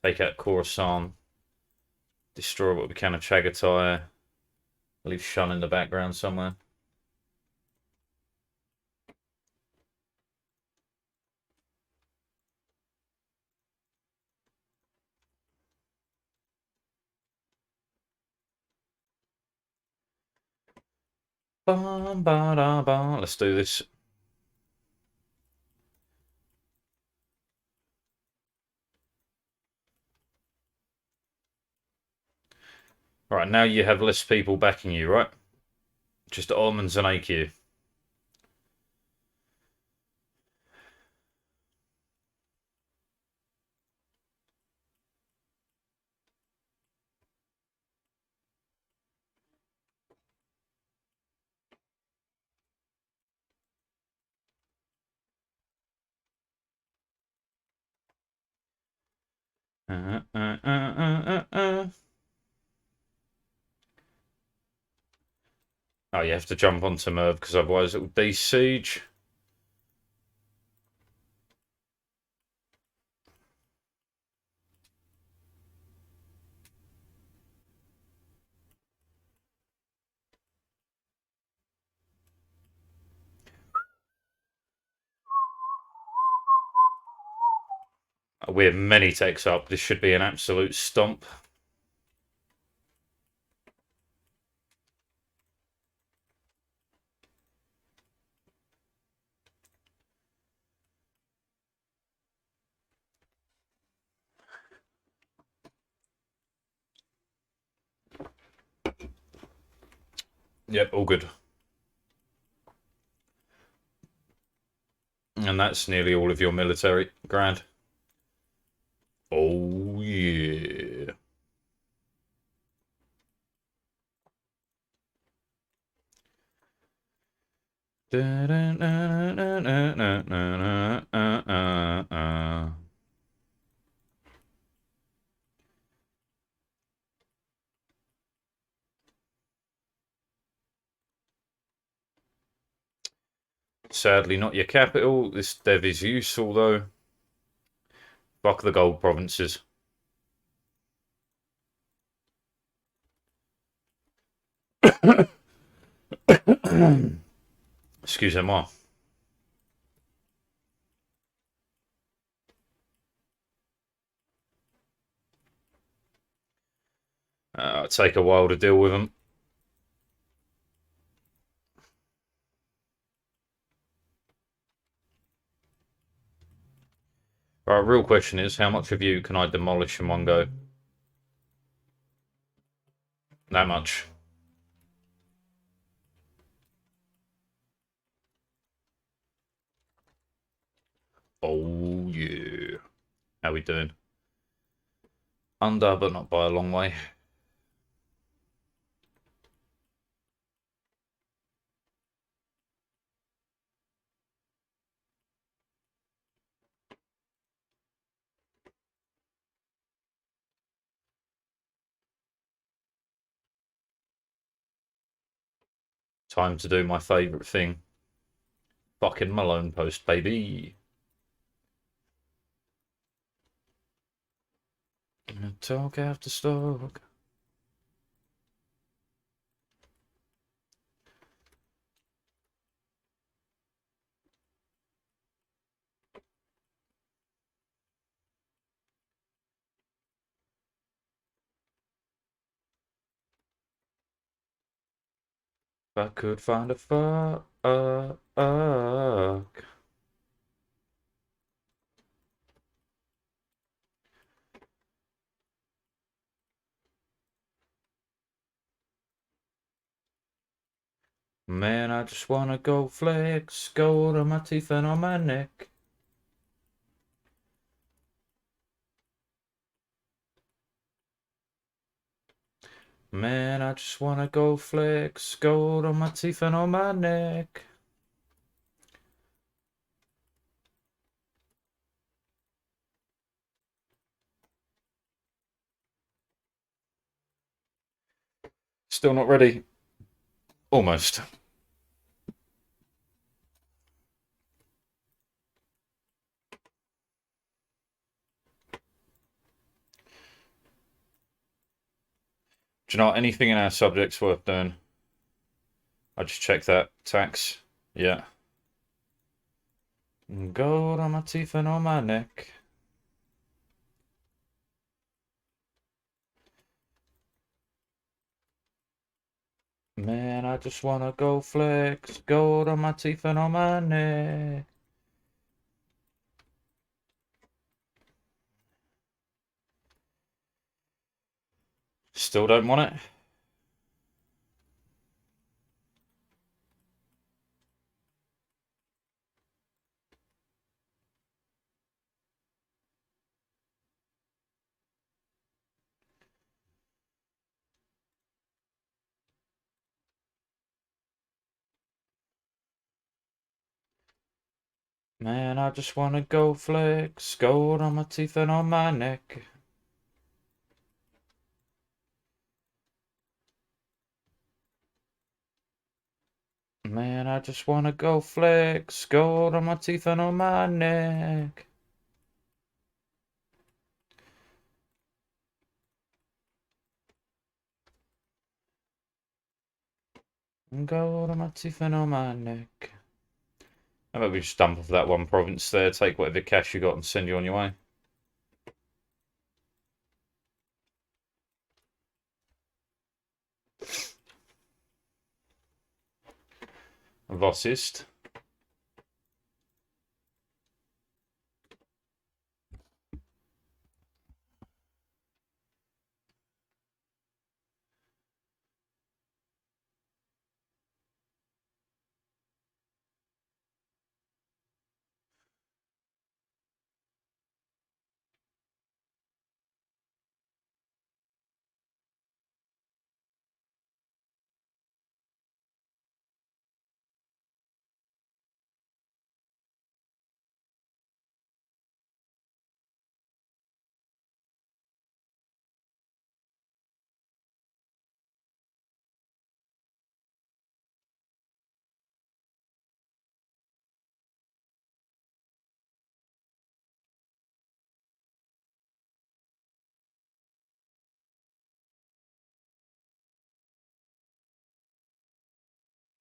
Take out Coruscant. Destroy what we can of Chagatai. Leave Shun in the background somewhere. Let's do this. Right, now you have less people backing you, right? Just almonds and AQ. Uh, uh, uh, uh, uh. Oh, you have to jump onto Merv because otherwise it will de-siege. We're many takes up. This should be an absolute stomp. Yep, all good. And that's nearly all of your military. Grand. Oh, yeah. Sadly, not your capital. This dev is useful, though. Fuck the gold provinces. Excusez-moi. Take a while to deal with them. Our real question is, how much of you can I demolish in one go? That much. Oh, yeah. How we doing? Under, but not by a long way. Time to do my favourite thing. Fucking Malone post, baby. Talk after talk. If I could find a fuck. Man, I just wanna go flex, gold on my teeth and on my neck. Man, I just wanna go flex, gold on my teeth and on my neck. Still not ready. Almost. Do you know what? Anything in our subject's worth doing? I just checked that. Tax. Yeah. Gold on my teeth and on my neck. Man, I just wanna go flex, gold on my teeth and on my neck. Still don't want it? Man, I just wanna go flex, gold on my teeth and on my neck. Man, I just wanna go flex, gold on my teeth and on my neck. Gold on my teeth and on my neck. How about we just dump off that one province there, take whatever cash you got and send you on your way? Was ist?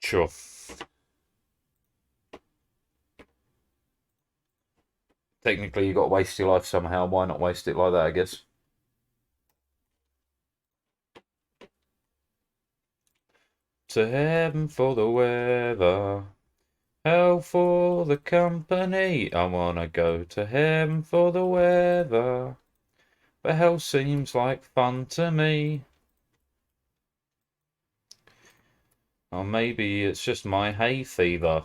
Sure. Technically, you got to waste your life somehow. Why not waste it like that, I guess? To heaven for the weather. Hell for the company. I wanna go to heaven for the weather. But hell seems like fun to me. Or maybe it's just my hay fever.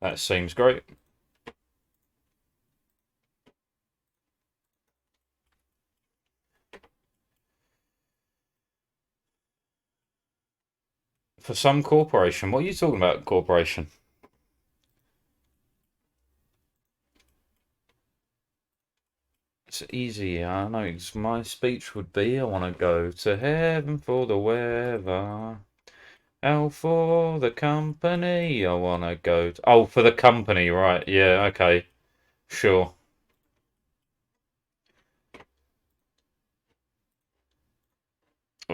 That seems great. For some corporation. What are you talking about, corporation? It's easy. I know. My speech would be, I want to go to heaven for the weather. Hell for the company. I want to go to... Oh, for the company, right. Yeah, okay. Sure.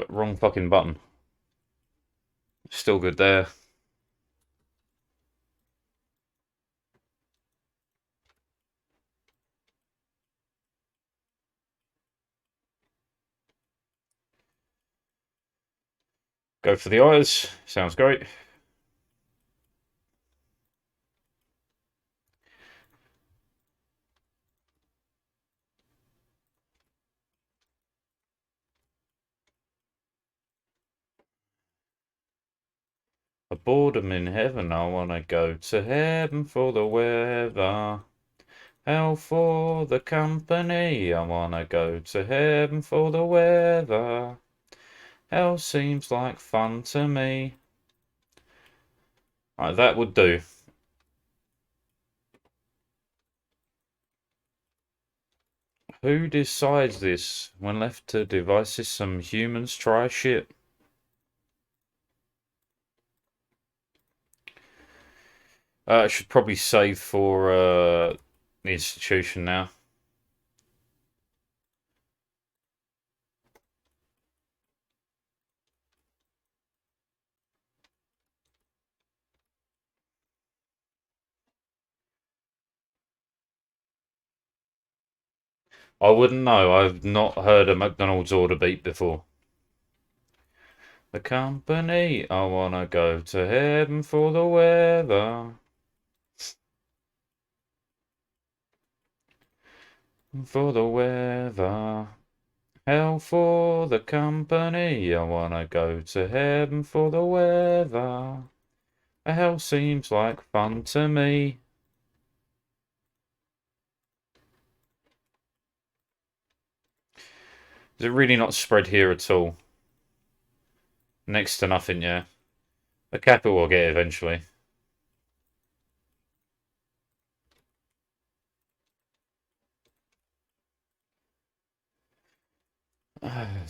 Wrong fucking button. Still good there. Go for the eyes. Sounds great. A boredom in heaven. I want to go to heaven for the weather. Hell for the company. I want to go to heaven for the weather. Hell seems like fun to me. Right, that would do. Who decides this? When left to devices, some humans try shit. I should probably save for the institution now. I wouldn't know. I've not heard a McDonald's order beep before. The company. I wanna go to heaven for the weather. For the weather. Hell for the company. I wanna go to heaven for the weather. Hell seems like fun to me. Is it really not spread here at all? Next to nothing, yeah. A capital I'll get eventually.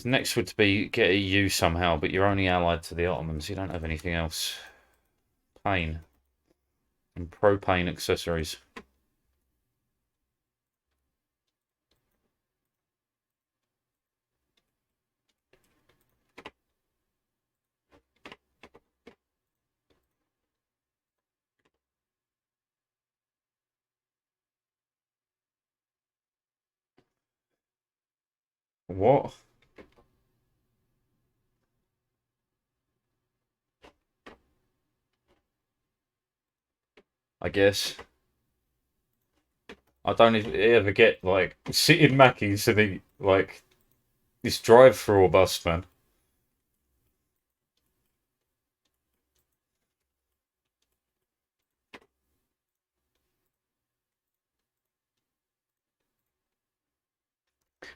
Next would be get a U somehow, but you're only allied to the Ottomans. You don't have anything else. Pain. And propane accessories. What? I guess. I don't ever get, like, sitting Mackies and the, like, this drive-through or bust, man.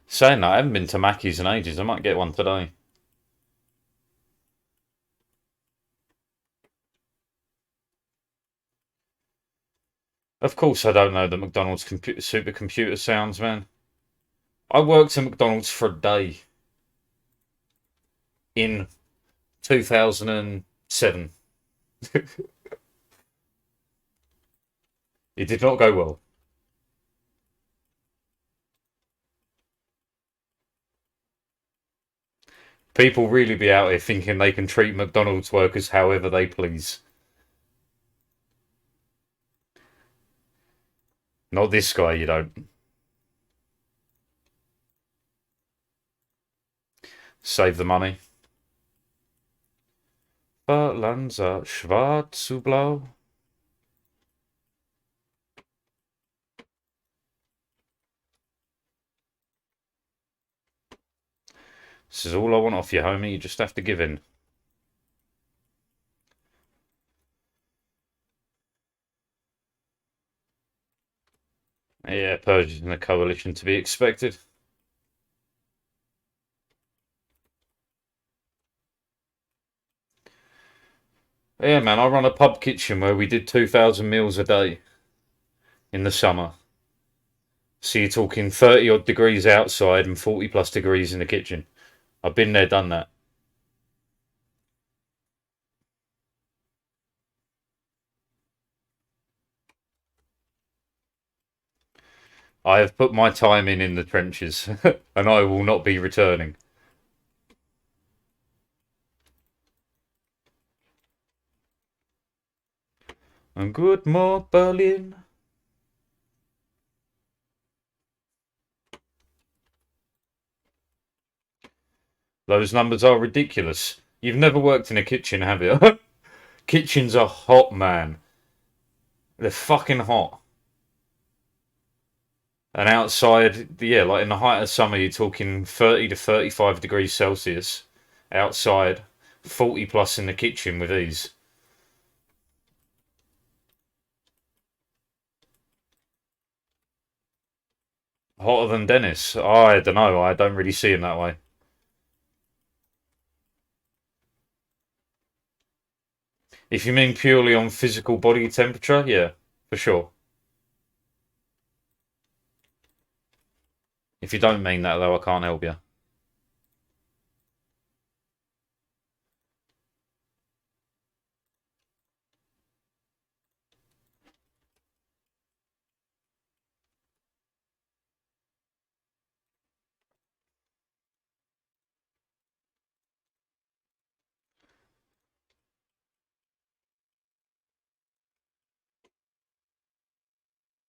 Saying that, I haven't been to Mackey's in ages. I might get one today. Of course, I don't know the McDonald's supercomputer sounds, man. I worked at McDonald's for a day in 2007. It did not go well. People really be out here thinking they can treat McDonald's workers however they please. Not this guy, you don't. Save the money. Verlanza schwarz zu blau. This is all I want off you, homie. You just have to give in. Yeah, purging the coalition to be expected. Yeah, man, I run a pub kitchen where we did 2,000 meals a day in the summer. So you're talking 30 odd degrees outside and 40 plus degrees in the kitchen. I've been there, done that. I have put my time in the trenches, and I will not be returning. And good morning, Berlin. Those numbers are ridiculous. You've never worked in a kitchen, have you? Kitchens are hot, man. They're fucking hot. And outside, yeah, like in the height of summer, you're talking 30 to 35 degrees Celsius outside, 40 plus in the kitchen with ease. Hotter than Dennis? I don't know. I don't really see him that way. If you mean purely on physical body temperature, yeah, for sure. If you don't mean that, though, I can't help you.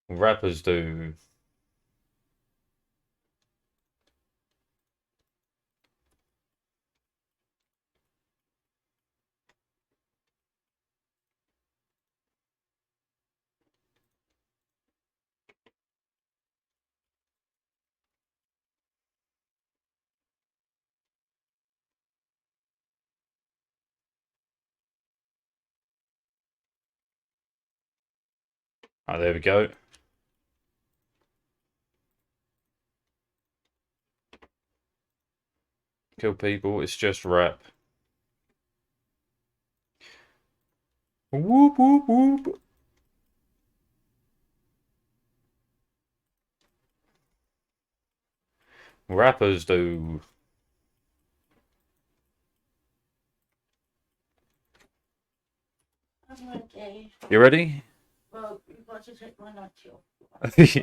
Rappers do. Oh, there we go. Kill people, it's just rap. Whoop, whoop, whoop. Rappers do. I'm ready. You ready? Well, you've got to take my nightie off.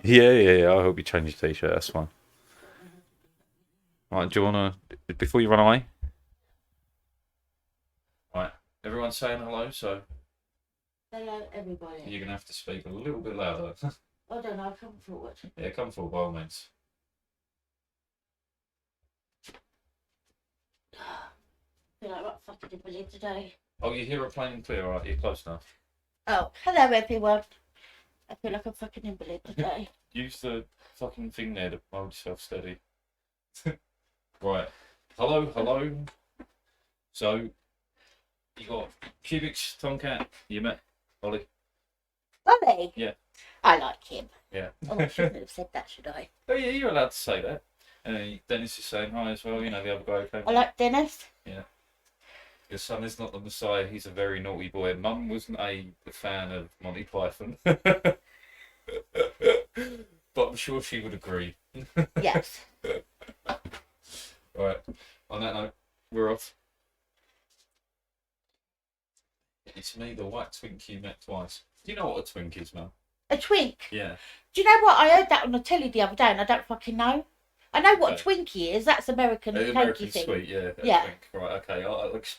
Yeah. I hope you change your t-shirt. That's fine. Right, do you wanna before you run away? Right, everyone's saying hello, so Hello, everybody. you're gonna have to speak a little bit louder. I don't know, come forward. Yeah, come forward by all means. I feel like I'm fucking in Berlin today. Oh, you hear a plain and clear, right? You're close enough. Oh, hello, everyone. I feel like I'm fucking in Berlin today. Use the fucking thing there to hold yourself steady. Right. Hello. So, you got Cubics, Tomcat, you met Ollie. Ollie? Yeah. I like him. Yeah. Oh, I shouldn't have said that, should I? Oh yeah, you're allowed to say that. Dennis is saying hi as well, you know, the other guy who came. I like Dennis. Yeah. Your son is not the Messiah, he's a very naughty boy. Mum wasn't a fan of Monty Python. But I'm sure she would agree. Yes. Right. On that note, we're off. It's me, the white twink you met twice. Do you know what a twink is, Mum? A twink. Yeah. Do you know what? I heard that on the telly the other day and I don't fucking know. I know what Okay. a Twinkie is. That's American American cakey thing. sweet, yeah. Yeah. Twink. Right, okay. I'll